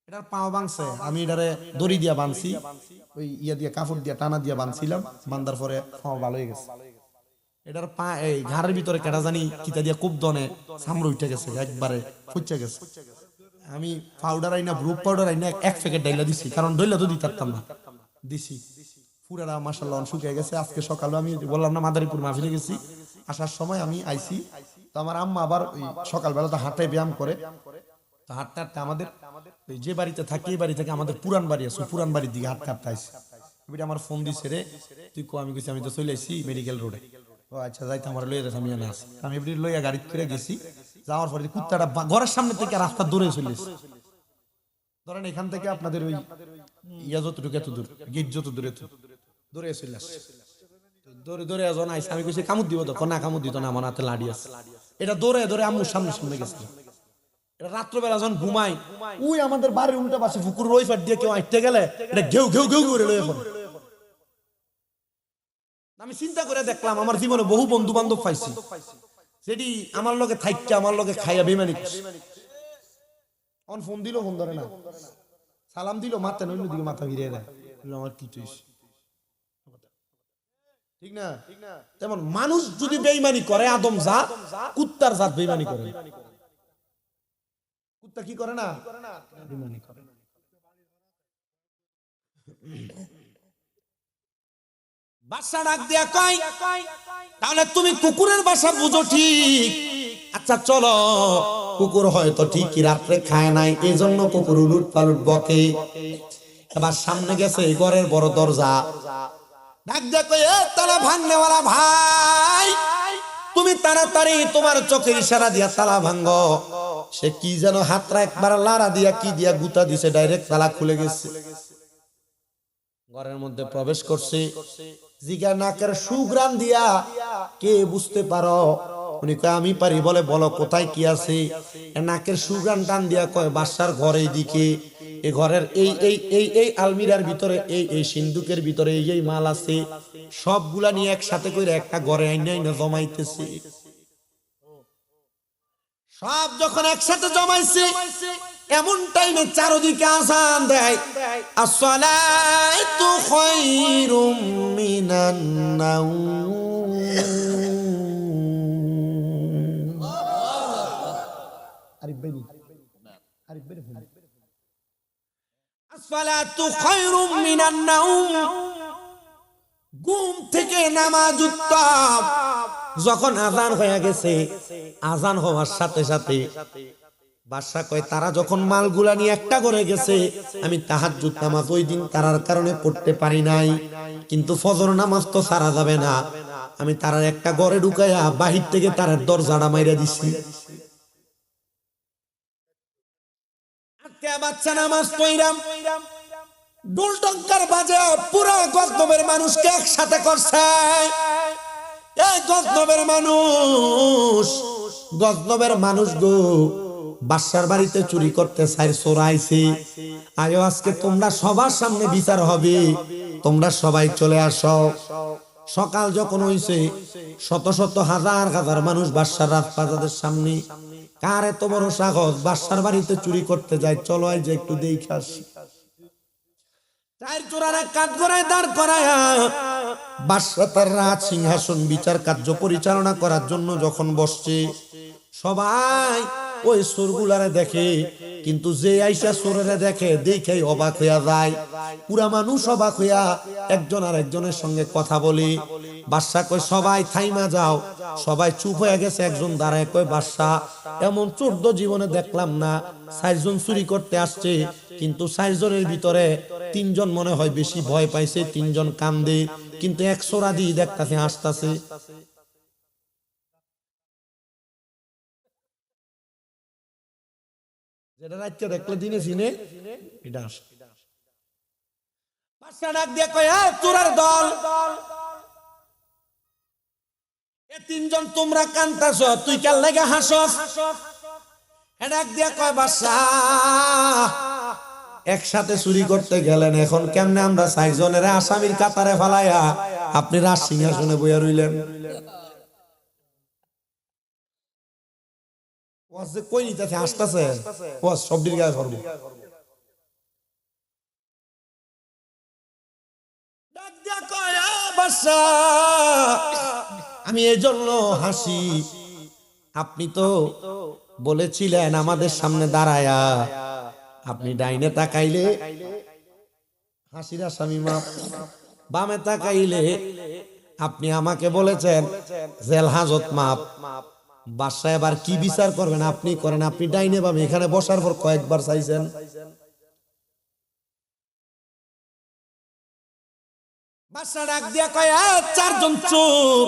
Speaker 1: এটার পাও ভাঙছে, আমি এটারে দড়ি দিয়া বাঁধছি, ওই ইয়া দিয়ে কাপড় দিয়া টানা দিয়া বাঁধছিলাম, বাঁধার পরে পাও ভালো হয়ে গেছে। এটার পা এই ঘাড়ের ভিতরে কেটা জানি কিতা দিয়া খুব দনে সামরে উঠে গেছে একবারে ফুচে গেছে। আমি পাউডার আইনা গ্রুপ পাউডার আইনা এক প্যাকেট ডাইলা দিছি, কারণ দইলা তো দিতে পারতাম না, দিছি পুরাটা মাশাআল্লাহ শুকিয়ে গেছে। আজকে সকালে আমি বললাম না মাদারীপুর মাহফিলে গেছি, আসার সময় আমি আইছি তো আমার আম্মা আবার ওই সকালবেলা তো হাঁটে ব্যায়াম করে, তো হাঁটতে হাঁটতে আমাদের যে বাড়িতে থাকি এই বাড়ি থেকে আমাদের পুরান বাড়ি আছে, পুরান বাড়ির দিকে হাঁটতে হাঁটতে আইছি। বেটা আমার ফোন দিছে রে, তুই কো? আমি কইছি আমি তো চলে আইছি মেডিকেল রোডে। ও আচ্ছা যাইতে আমার লইয়া যাচ্ছে, আমি এনে আছি। আমি এবারে লইয়া গাড়ি করে গেছি, যাওয়ার পরে কুত্তাটা ঘরের সামনে থেকে রাস্তা দূরে চলে এসেছে। ধরেন এখান থেকে আপনাদের ওই ইয়া যতটুকু এত দূর, গেট যত দূরে দূরে চলে আসছে। দৌড়ে দৌড়ে এজন আইসে, আমি কইছি কামড় দিব তো? না কামড় দিত না, আমার হাতে লাড়ি আছে। এটা দৌড়ে দৌড়ে আম্মুর সামনে সামনে গেছে। এটা রাত্রবেলা যখন ঘুমাই, ওই আমাদের বাড়ির উল্টা পাশে পুকুর ওই পার দিয়ে কেউ আইতে গেলে এটা ঘেউ ঘেউ ঘেউ করে লয়ে পড়ে। আমি চিন্তা করে দেখলাম আমার জীবনে বহু বন্ধু বান্ধব পাইছি যেটি আমার লগে থাইকা আমার লগে খাইয়া বেমানি অন ফোন দিল, ফোন ধরে না, সালাম দিল মাথা অন্যদিকে মাথা ফিরিয়ে দেয়। আমার কি ঠিক না? তেমন মানুষ যদি বেইমানি করে, আদম জাত কুত্তার জাত বেইমানি করে। কুত্তা কি করে না? বেইমানি করে। বাসা ডাক দিয়া কয়, তাহলে তুমি কুকুরের বাসা বুঝো ঠিক। আচ্ছা চলো, কুকুর হয়তো ঠিকই রাত্রে খায় নাই, এই জন্য কুকুর উলুট পালুট বকে। এবার সামনে গেছে ঘরের বড় দরজা, ডাক দিয়া কয়, এ তালা ভাঙনেওয়ালা ভাই, তুমি তাড়াতাড়ি তোমার চোখের ইশারা দিয়া তালা ভাঙ্গো। সে কি যেন হাতরা একবার লাড়া দিয়া কি দিয়া গুতা দিছে, ডাইরেক্ট তালা খুলে গেছে। ঘরের মধ্যে প্রবেশ করছে, জিগা নাকের সুগ্রাম দিয়া, কে বুঝতে পারো? উনি কয় আমি পারি। বলে বলো কোথায় কি আছে? নাকের সুগ্রাম টান দিয়া কয় বাসার ঘর এই দিকে, এই ঘরের এই এই এই এই আলমিরার ভিতরে এই এই সিন্ধুকের ভিতরে এই এই মাল আছে, সবগুলা নিয়ে একসাথে করে একটা ঘরে আইনা আইনা জমাইতেছে। সব যখন একসাথে জমাইছে, এমন টাইমে চারদিকে আযান দেয়, আসসালাতু খায়রুম মিনান নাওম। আরিফ ভাই, আরিফ ভাই ফোন, আসসালাতু খায়রুম মিনান নাওম, ঘুম থেকে নামাজ উত্তম। যখন আযান হয়ে গেছে, আযান হওয়ার সাথে সাথে বাদশা কয়, তারা যখন মালগুলা নিয়ে একটা ঘরে গেছে, আমি তাহাজ্জুদ নামাজ ওই দিন তারার কারণে পড়তে পারি নাই, কিন্তু ফজর নামাজ তো ছাড়া যাবে না, আমি তারার একটা ঘরে ঢুকাইয়া বাহির থেকে তারার দরজাটা মাইরা দিছি। বাচ্চা নামাজ পড়লাম, ডুল টঙ্কার বাজে পুরো গজনবের মানুষকে একসাথে করছে। এই গজনবের মানুষ, গজনবের মানুষ গো, বাদশার বাড়িতে চুরি করতে চাই, চোরাইছে। আয়ো আজকে তোমরা সবার সামনে বিচার হবে, তোমরা সবাই চলে আসো। সকাল যখন হইছে, শত শত হাজার হাজার মানুষ বাদশার রাজপ্রাসাদের সামনে। কার এত বড় সাহস বাদশার বাড়িতে চুরি করতে যায়? চলো আই যে একটু দেখে আসি। চার চোরারা কাঠ গড়ায় দাঁড় করায়া বাদশা তার রাজ সিংহাসন বিচার কার্য পরিচালনা করার জন্য যখন বসছে, সবাই ওই চোরগুলারে দেখে, কিন্তু যে আইসা চোরেরা দেখে দেখে অবাক হইয়া যায়। পুরা মানুষ অবাক হইয়া একজন আর একজনের সঙ্গে কথা বলে। বাদশা কয় সবাই থাইমা যাও, সবাই চুপ হয়ে গেছে। একজন দাঁড়ায় কয়, বাদশা এমন চোর তো জীবনে দেখলাম না, 4 জন চুরি করতে আসছে, কিন্তু 4 জনের ভিতরে 3 জন মনে হয় বেশি ভয় পাইছে, 3 জন কান্দে, কিন্তু এক চোরাদি দেখতাছে হাসতাছে। যেটা রাতকে দেখলে দিনে চিনে এটা আসে। বাদশা ডাক দিয়ে কয়, চোরের দল, এ 3 জন তোমরা কান্তাছ, তুই কেন লাগা হাসস? ডাক দিয়ে কয়, বাদশা একসাথে চুরি করতে গেলেন, এখন কেমনে আমরা 4 জনের আসামির কাতারে ফালাইয়া আপনি রাজ সিংহাসনে বইয়া রইলেন? কই নিতেছে আসতেছে, সবটির গায়ে ধরবো। আমি এজন্য হাসি, আপনি তো বলেছিলেন আমাদের সামনে দাঁড়ায়া আপনি ডাইনে তাকাইলে হাসির আসামি মাপ, বামে তাকাইলে আপনি আমাকে বলেছেন জেল হাজত মাপ। বাসায় এবার কি বিচার করবেন আপনি করেন, আপনি ডাইনে বামে এখানে বসার পর কয়েকবার চাইছেন। বাসা ডাক দিয়া কয় চারজন চোর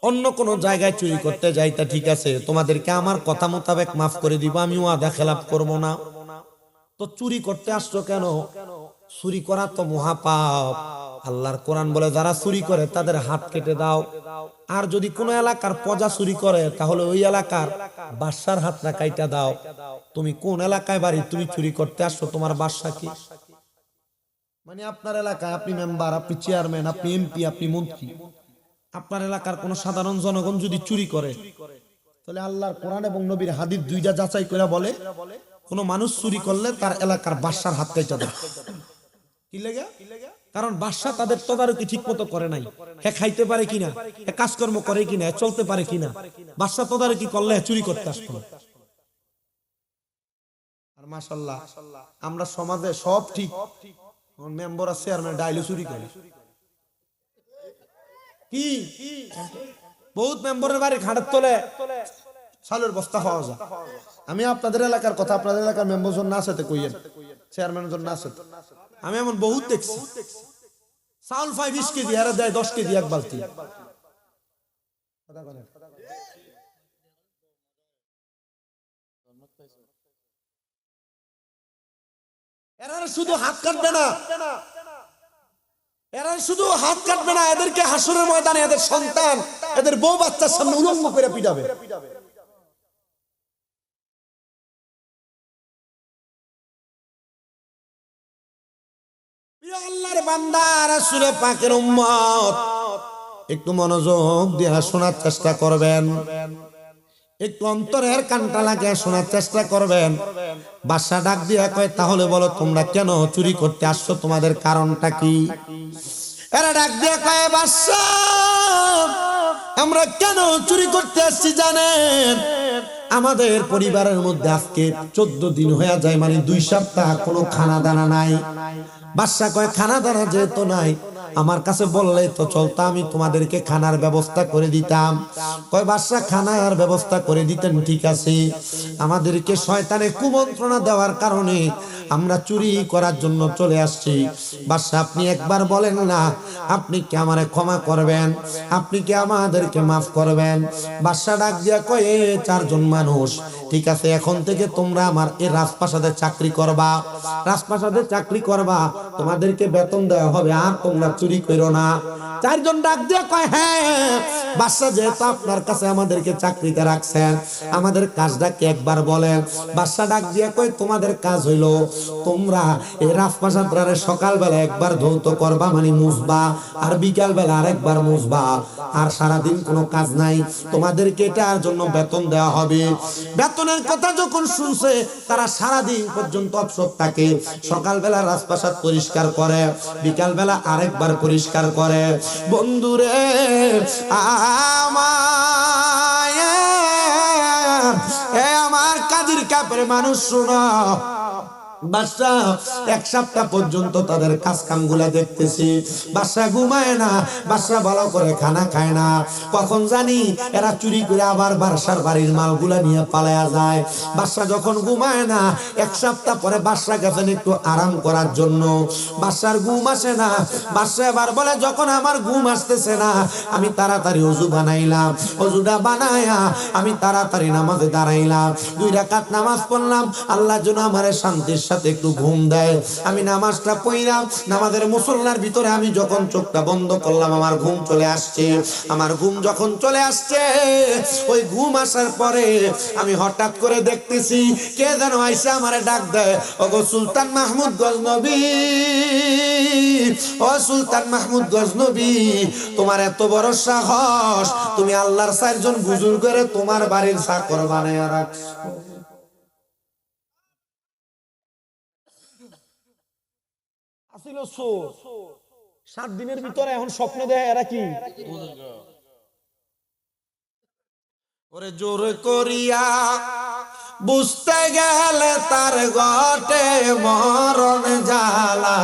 Speaker 1: অন্য কোন জায়গায় চুরি করতে যাইতা ঠিক আছে, তোমাদেরকে আমার কথা মোতাবেক মাফ করে দিব, আমি ওয়াদা খেলাপ করব না। তো চুরি করতে আসছো কেন? চুরি করা তো মহাপাপ। আল্লাহর কোরআন বলে যারা চুরি করে তাদের হাত কেটে দাও। আর যদি কোন এলাকার প্রজা চুরি করে তাহলে ওই এলাকার বাদশার হাতটা কাইটা দাও। তুমি কোন এলাকায় বাড়ি, তুমি চুরি করতে আসছো, তোমার বাদশা কি? মানে আপনার এলাকায় আপনি মেম্বার, আপনি চেয়ারম্যান, আপনি এমপি, আপনি মন্ত্রী, আপনার এলাকার কোন সাধারণ জনগণ যদি চুরি করে তাহলে আল্লাহর কোরআন এবং নবীর হাদিস দুইটা যাচাই করে বলে কোন মানুষ চুরি করলে তার এলাকার বাদশার হাত কাইটা দেয়। কি লাগে? কারণ বাদশা তাদের তদারকি ঠিক মতো করে নাই। হে খাইতে পারে কিনা, হে কাজকর্ম করে কিনা, হে চলতে পারে কিনা, বাদশা তদারকি করলে চুরি করতে আসতো না। আর মাশাআল্লাহ আমরা সমাজে সব ঠিক, মেম্বার আছে আর ডাইলে চুরি করে। কি বহুত মেম্বারের বাড়ি খাটের তলে চালের বস্তা পাওয়া যায়। আমি আপনাদের এলাকার কথা, আপনাদের এলাকার মেম্বার জন না আছে কইয়েন, চেয়ারম্যান জন না আছে, আমি এমন বহুত দেখছি। চাউল 20 কেজি আর দেয় 10 কেজি এক বালতি। এরা শুধু হাত কাটবে না, এরা শুধু হাত কাটবে না, এদেরকে হাসরের ময়দানে এদের সন্তান, এদের বউ বাচ্চার সামনে উলঙ্গ করে পিটাবে। প্রিয় আল্লাহর বান্দা, রাসূল পাকের উম্মত, একটু মনোযোগ দিয়ে শোনার চেষ্টা করবেন, একটু অন্তরের কানটা লাগিয়ে শোনার চেষ্টা করবেন। বাদশা ডাক দিয়া কয় তাহলে বলো তোমরা কেন চুরি করতে আসছো, তোমাদের কারণটা কি? এরা ডাক দিয়া কয় বাদশা আমরা কেন চুরি করতে আসছি জানেন? আমাদের পরিবারের মধ্যে আজকে 14 দিন হয়ে যায়, মানে 2 সপ্তাহ কোনো খানা দানা নাই। বাদশা কয় খানা দানা যেহেতু নাই আমার কাছে বললে তো চলতো, আমি তোমাদেরকে খানার ব্যবস্থা করে দিতাম। কয় বাদশা খানার ব্যবস্থা করে দিতেন ঠিক আছে, আমাদেরকে শয়তানে কুমন্ত্রণা দেওয়ার কারণে আমরা চুরি করার জন্য চলে আসছি। বাদশা আপনি একবার বলেন না, আপনি কি আমারে ক্ষমা করবেন, আপনি কি আমাদেরকে মাফ করবেন? বাদশা ডাক দিয়া কয় এ 4 জন মানুষ ঠিক আছে, এখন থেকে তোমরা আমার এই রাজপ্রাসাদে চাকরি করবা, রাজপ্রাসাদে চাকরি করবা, তোমাদেরকে বেতন দেওয়া হবে, আর তোমরা চুরি করো না। 4 জন ডাক দিয়া কয় হ্যাঁ বাদশা যেহেতু আপনার কাছে আমাদেরকে চাকরিতে রাখছেন, আমাদের কাজটা কি একবার বলেন। বাদশা ডাক দিয়া কয় তোমাদের কাজ হইলো তোমরা এই রাজপ্রাসাদে সকালবেলা একবার ধৌত করবা, মানে মুছবা, আর বিকাল বেলা আরেকবার মুছবা, আর সারাদিন কোনো কাজ নাই, তোমাদেরকে এটার জন্য বেতন দেওয়া হবে। বেতনের কথা যখন শুনছে তারা সারাদিন পর্যন্ত অবসর থাকে, সকালবেলা রাজপ্রাসাদ পরিষ্কার করে, বিকাল বেলা আরেকবার পরিষ্কার করে। বন্ধুরে আমার কাজের কাপের মানুষ শোনো, বাদশা 1 সপ্তাহ পর্যন্ত তাদের কাজ কামগুলা দেখতেছি, বাদশা ঘুমায় না, বাদশা ভালো করে খানা খায় না। কখন জানি এরা চুরি করে আবার বাদশার বাড়ির মালগুলা নিয়ে পালায়া যায়। বাদশা যখন ঘুমায় না, 1 সপ্তাহ পরে বাদশা গেছেন একটু আরাম করার জন্য, বাদশার ঘুম আসে না। বাদশা এবার বলে যখন আমার ঘুম আসতেছে না, আমি তাড়াতাড়ি ওযু বানাইলাম, ওযুটা বানায়া আমি তাড়াতাড়ি নামাজে দাঁড়াইলাম, 2 রাকাত নামাজ পড়লাম, আল্লাহ যেন আমারে শান্তির সাথে একটু ঘুম দেয়। আমি নামাজটা পড়লাম, নামাজের মুসল্লার ভিতরে আমি যখন চোখটা বন্ধ করলাম আমার ঘুম চলে আসছে। আমার ঘুম যখন চলে আসছে, ওই ঘুম আসার পরে আমি হঠাৎ করে দেখতেছি কে যেন আইসা আমারে ডাক দেয়, ওগো সুলতান মাহমুদ গজনবী, ও সুলতান মাহমুদ গজনবী, তোমার এত বড় সাহস, তুমি আল্লাহর 4 জন বুজুর্গরে তোমার বাড়ির চাকর বানায়া রাখছো। আসিল 7 দিনের ভিতরে এখন স্বপ্নে দেয় এরা কি ওরে জোর করিয়া বুঝতে গেলে তার ঘটে মরণ জ্বালা,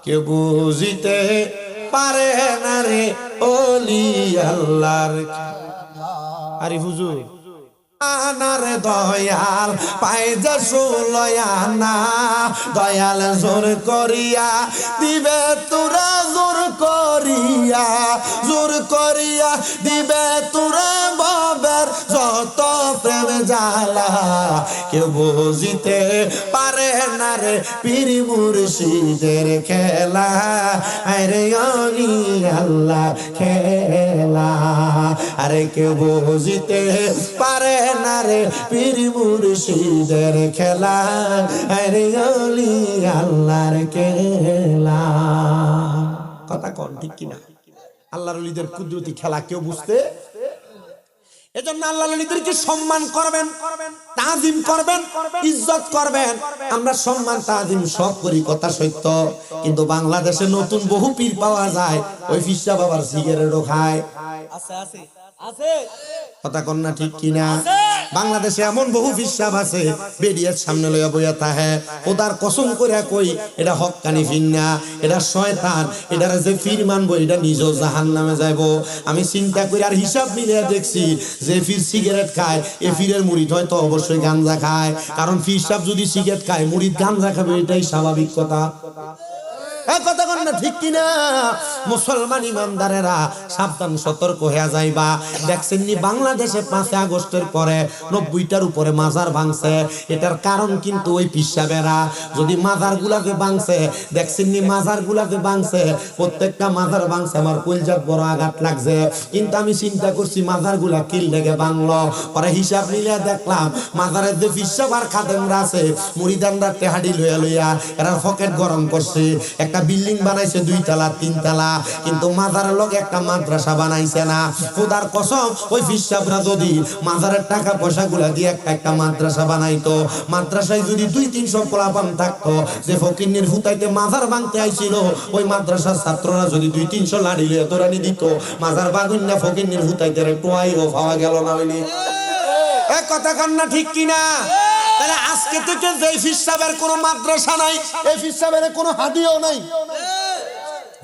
Speaker 1: কেউ বুঝিতে পারে না রে ওলি আল্লাহর। আরে হুজুর আনার দয়াল পাইজা সুলয়ানা, দয়াল জোর করিয়া দিবে তোরা, জোর করিয়া, জোর করিয়া দিবে তোরা বাবার যত প্রেম জ্বালা, কেউ বুঝিতে পারে না রে পীর মুর্শিদের খেলা, আরে ওলি আল্লাহ খেলা। আরে কেউ বুঝিতে পারে না রে পীর মুর্শিদের খেলা, আরে ওলি আল্লাহর খেলা। কথা কোন ঠিক কিনা? আল্লাহর ওলিদের কুদরতি খেলা কেউ বুঝতে, এজন্য আল্লাহর ওলিদেরকে সম্মান করবেন, তাজিম করবেন, ইজ্জত করবেন। আমরা সম্মান তাজিম সব করি, কথা সত্য, কিন্তু বাংলাদেশে নতুন বহু পীর পাওয়া যায়, ওই ফিসা বাবার সিগারেটও খায়। আছে আছে আছে, কথা কন না ঠিক কিনা? বাংলাদেশে এমন বহু ফিসাব আছে, বেরিয়ার সামনে লইয়া বইয়া তাহে ওদার কসম করে কই, এটা হক্কানি ফির না, এটা শয়তান, এটার যে ফির মানবো এটা নিজেও জাহান্নামে যাইবো। আমি চিন্তা করি আর হিসাব মিলিয়ে দেখছি, যে ফির সিগারেট খায় এ ফিরের মুরিদ হয়তো অবশ্যই গাঞ্জা খায়, কারণ ফির সাহেব যদি সিগারেট খায় মুরিদ গাঞ্জা খাবে, এটাই স্বাভাবিক কথা। কথা কন না ঠিক কিনা? মুসলমান ইমানদারেরা সাবধান, সতর্ক হয়ে যাইবা। দেখছেন নি বাংলাদেশে 5 আগস্টের পরে 90টার উপরে মাজার ভাঙছে, এটার কারণ কিন্তু ওই পিসাবেরা। যদি মাজার গুলাকে ভাঙছে, দেখছেন নি মাজার গুলাকে ভাঙছে, প্রত্যেকটা মাজার ভাঙছে, আমার কলজাত বড় আঘাত লাগছে। কিন্তু আমি চিন্তা করছি মাজার গুলা কিল লেগে ভাঙলো, পরে হিসাব মিলিয়ে দেখলাম মাজারের যে পিসাবার খাদেমরা আছে, মুরিদানরা টেহাডি লইয়া লইয়া এরা পকেট গরম করছে, একটা বিল্ডিং বানাইছে 2 তলা 3 তলা, কিন্তু মাজারের লোক একটা মাদ্রাসা বানাইছে না। খোদার কসম, ওই ফিসাবরা যদি মাজারের টাকা পয়সা গুলা দিয়ে একটা মাদ্রাসা বানাইতো, মাদ্রাসায় যদি 200-300 পোলাপান থাকতো, যে ফকিন্নির হুতাইতে মাজার ভাঙতে আইছিল, ওই মাদ্রাসার ছাত্ররা যদি 200-300 লাড়ি লইয়া তোরানি দিত, মাজার বাগুন না ফকিন্নির হুতাইতে টোয়াইও পাওয়া গেল না। হইনি এক কথা কন না ঠিক কিনা? তাহলে আজকে থেকে যে ফিসাবের কোনো মাদ্রাসা নাই, এই ফিসাবের কোনো হাদিও নাই,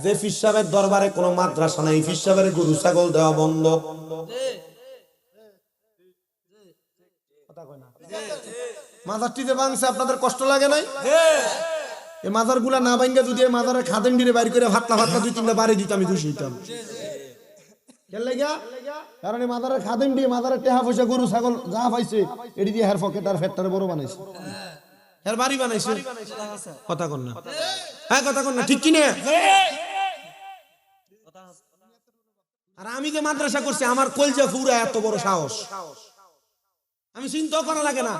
Speaker 1: যে ফিসাবের দরবারে কোনো মাদ্রাসা নাই, ফিসাবের গরু ছাগল দেওয়া বন্ধ। মাজারটিতে ভাঙছে, আপনাদের কষ্ট লাগে নাই? এই মাজার গুলা না ভাঙ্গা যদি এই মাজারের খাদেম ডিরে বাইর করে ভাতলা 2-3টা বাড়ি দিত, আমি খুশি হইতাম। কারণ এই মাজারের খাদেম দিয়ে মাজারের টেহা পয়সা গরু ছাগল যা পাইছে এটি দিয়ে হের পকেট আর ফেটটারে বড় বানাইছে, হের বাড়ি বানাইছে। কথা কন না, হ্যাঁ কথা কন না ঠিক কিনা? আর আমি যে মাদ্রাসা করছি, আমার কলজা ফুরা এত বড় সাহস, আমি চিন্তা করা লাগে না।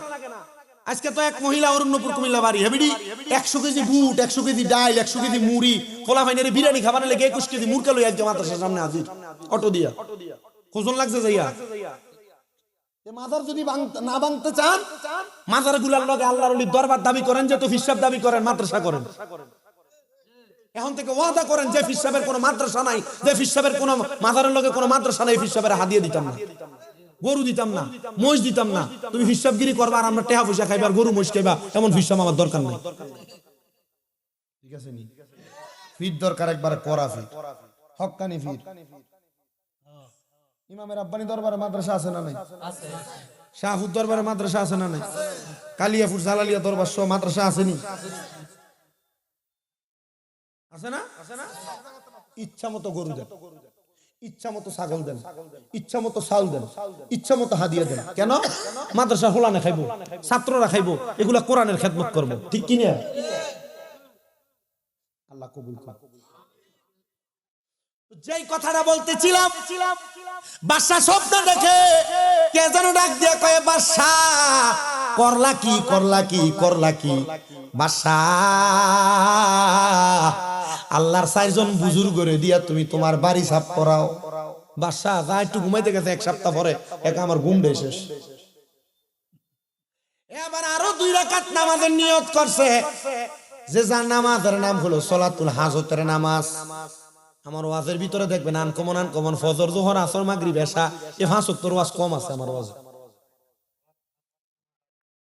Speaker 1: আজকে তো এক মহিলা অরণ্যপুর কুমিল্লা বাড়ি হেবিডি 100 কেজি বুট, 100 কেজি ডাইল, 100 কেজি মুড়ি, পোলা ভাইনের বিরিয়ানি খাবার লেগে 21 কেজি মুরকা লই একদম মাদ্রাসার সামনে হাজির, অটো দিয়া। খোঁজন লাগছে যাইয়া মাজার যদি না ভাঙতে চান, মাজার গুলার লগে আল্লাহর ওলির দরবার দাবি করেন, যে তো ফিসাব দাবি করেন, মাদ্রাসা করেন। এখন থেকে ওয়াদা করেন যে ফিসাবের কোনো মাদ্রাসা নাই, যে ফিসাবের কোনো মাজারের লগে কোনো মাদ্রাসা নাই, ফিসাবের হাদিয়া দিতাম না, গরু দিতাম না, মহিষ দিতাম না। তুমি হিসাবগিরি করবা আর আমরা টেহা পয়সা খাইবা আর গরু মহিষ খাইবা, এমন ফিসাব আমার দরকার নাই। ঠিক আছে নি? ফির দরকার একবার করা ফির, হক্কানি ফির। ইমামের আব্বানি দরবারে মাদ্রাসা আছে না নাই? আছে। শাহপুর দরবারে মাদ্রাসা আছে না নাই? কালিয়াপুর জালালিয়া দরবার সহ মাদ্রাসা আছে নি? আছে না? ইচ্ছা মতো গরু দেন, ইচ্ছা মতো ছাগল দেন, ইচ্ছা মতো চাল দেন, ইচ্ছা মতো হাদিয়া দেন। কেন? মাদ্রাসা হোলানে খাইবো, ছাত্ররা খাইবো, এগুলা কোরআনের খেদমত করবো, ঠিক কি না? আল্লাহ কবুল করুন। যেই কথাটা বলতেছিলাম, বাদশা স্বপ্ন দেখে কে যেন ডাক দিয়া কয়, বাদশা করলা কি, করলা কি, করলা কি? বাদশা আল্লাহর 4 জন বুজুর্গরে দিয়া তুমি তোমার বাড়ি সাফ করাও। বাদশা যা একটু ঘুমাইতে গেছে 1 সপ্তাহ পরে, একা আমার ঘুম শেষ। এবার আরো 2 রাকাত নামাজের নিয়ত করছে, যে যার নামাজের নাম হলো সলাতুল হাজতের নামাজ। আমার ওয়াজের ভিতরে দেখবেন আনকমন ফজর জোহর আসর মাগরিব এশা এ 5 ওয়াক্তের ওয়াজ কম আছে আমার ওয়াজে।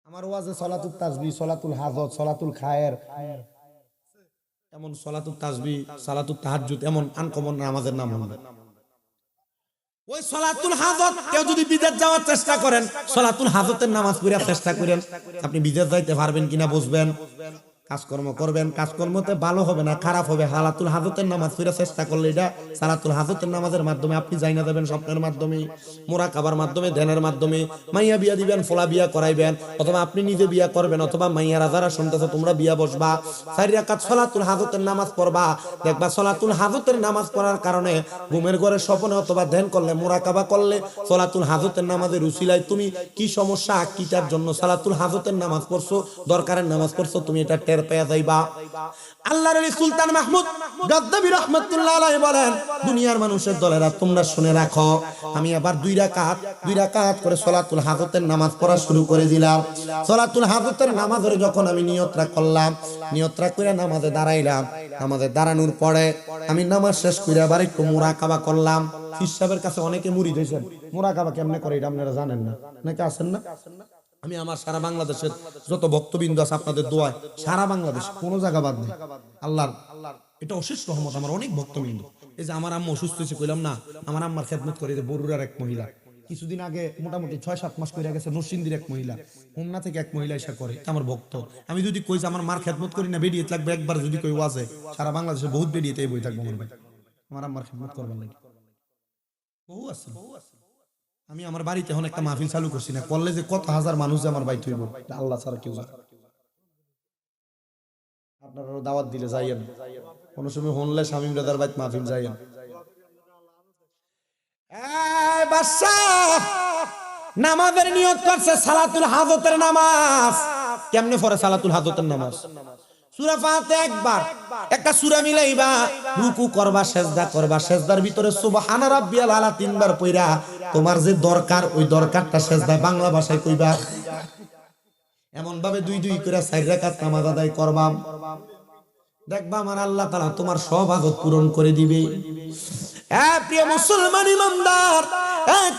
Speaker 1: আমার ওয়াজে সলাতুল তাসবিহ, সলাতুল হাজত, সলাতুল খায়ের, এমন সলাতুল তাসবিহ, সালাতুল তাহাজ্জুদ, এমন আনকমন নামাজের নাম হবে। ওই সলাতুল হাজত কেউ যদি বিদেশ যাওয়ার চেষ্টা করেন, সলাতুল হাজতের নামাজ পড়ার চেষ্টা করেন, আপনি বিদেশ যাইতে পারবেন কিনা বুঝবেন। কাজকর্ম করবেন, কাজকর্মতে ভালো হবে না খারাপ হবে। সালাতুল হাজতের নামাজ পড়ার চেষ্টা করলে এটা সালাতুল হাজতের নামাজের মাধ্যমে আপনি যাই না যাবেন, স্বপ্নের মাধ্যমে, মুরাকাবার মাধ্যমে, ধ্যানের মাধ্যমে। মাইয়া বিয়া দিবেন, ফলা বিয়া করাইবেন, অথবা আপনি নিজে বিয়া করবেন, অথবা মাইয়ারা যারা শুনতেছে তোমরা বিয়া বসবা, 4 রাকাত সলাতুল হাজতের নামাজ পড়বা। দেখবা সলাতুল হাজতের নামাজ পড়ার কারণে ঘুমের ঘরে স্বপ্নে অথবা ধ্যান করলে, মুরাকাবা করলে, সলাতুল হাজতের নামাজের উসিলায় তুমি কি সমস্যা কিটার জন্য সালাতুল হাজতের নামাজ পড়ছো, দরকারের নামাজ পড়ছো, তুমি এটা টের পেয়ে যাইবা। আল্লাহর ওলি সুলতান মাহমুদ গদ্দাবী রাহমাতুল্লাহ আলাইহি বলেন, দুনিয়ার মানুষের দলেরা তোমরা শুনে রাখো, আমি আবার 2 রাকাত করে সলাতুল হাজতের নামাজ পড়া শুরু করে দিলাম। সলাতুল হাজতের নামাজের যখন আমি নিয়তটা করলাম, নিয়তটা করে নামাজে দাঁড়াইলাম, নামাজে দাঁড়ানোর পরে আমি নামাজ শেষ করে আবার একটু মুরাকাবা করলাম। হিসাবের কাছে অনেকে মুরিদ হয়েছেন, মুরাকাবা কেমনে করে এটা আপনারা জানেন না, নাকি আছেন না? আমি আমার সারা বাংলাদেশের যত ভক্তবৃন্দ আছে আপনাদের দোয়ায়, সারা বাংলাদেশ কোনো জায়গা বাদ নেই, আল্লাহর এটা অশেষ রহমত। আমার অনেক ভক্তবৃন্দ, এই যে আমার আম্মা অসুস্থ হয়েছে কইলাম না, আমার আম্মার খেদমত করে যে বরুড়ার এক মহিলা, কিছুদিন আগে মোটামুটি 6-7 মাস করে গেছে নরসিংদীর এক মহিলা, হোমনা থেকে এক মহিলা এসে করে, আমার ভক্ত। আমি যদি কই যে আমার মার খেদমত করি না, বেরিয়ে লাগবে একবার, যদি কই ওয়াজে সারা বাংলাদেশে বহুত বেরিয়েতে বই থাকবো আমার ভাই, আমার আম্মার খেদমত করবার লাগে বহু আছে। আমি আমার বাড়িতে এখন একটা মাহফিল চালু করছি না, করলে যে কত হাজার মানুষ আমার বাইতে হইব আল্লাহ ছাড়া কেউ জানে। আপনারা দাওয়াত দিলে যাইয়েন, কোন সময় হনলে স্বামী ব্রাদার বাইত মাহফিল যাইয়েন। এই বাদশাহ নামাজের নিয়ত করছে সালাতুল হাজতের নামাজ। কেমনে পড়ে সালাতুল হাজতের নামাজ? সূরা ফাতিহা একবার, একটা সূরা মিলাইবা, রুকু করবা, সিজদা করবা, সিজদার ভিতরে সুবহানা রাব্বিয়াল আলা 3 বার পড়া তোমার যে দরকার ওই দরকারটা সিজদায় বাংলা ভাষায় কইবা। এমন ভাবে 2 করে 4 রাকাত নামাজ আদায় করবা, দেখবা আমার আল্লাহ তাআলা তোমার সব হাজত পূরণ করে দিবে। প্রিয় মুসলমান ইমানদার,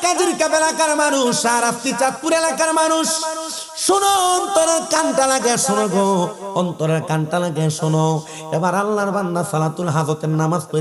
Speaker 1: কাজীর কাপ এলাকার মানুষ, আর আফতি চাঁদপুর এলাকার মানুষ, শোনো, অন্তরের কানটা লাগে শোনো গো, অন্তরের কানটা লাগে শোনো। এবার আল্লাহর বান্দা সালাতুল হাজতের নামাজ পড়ে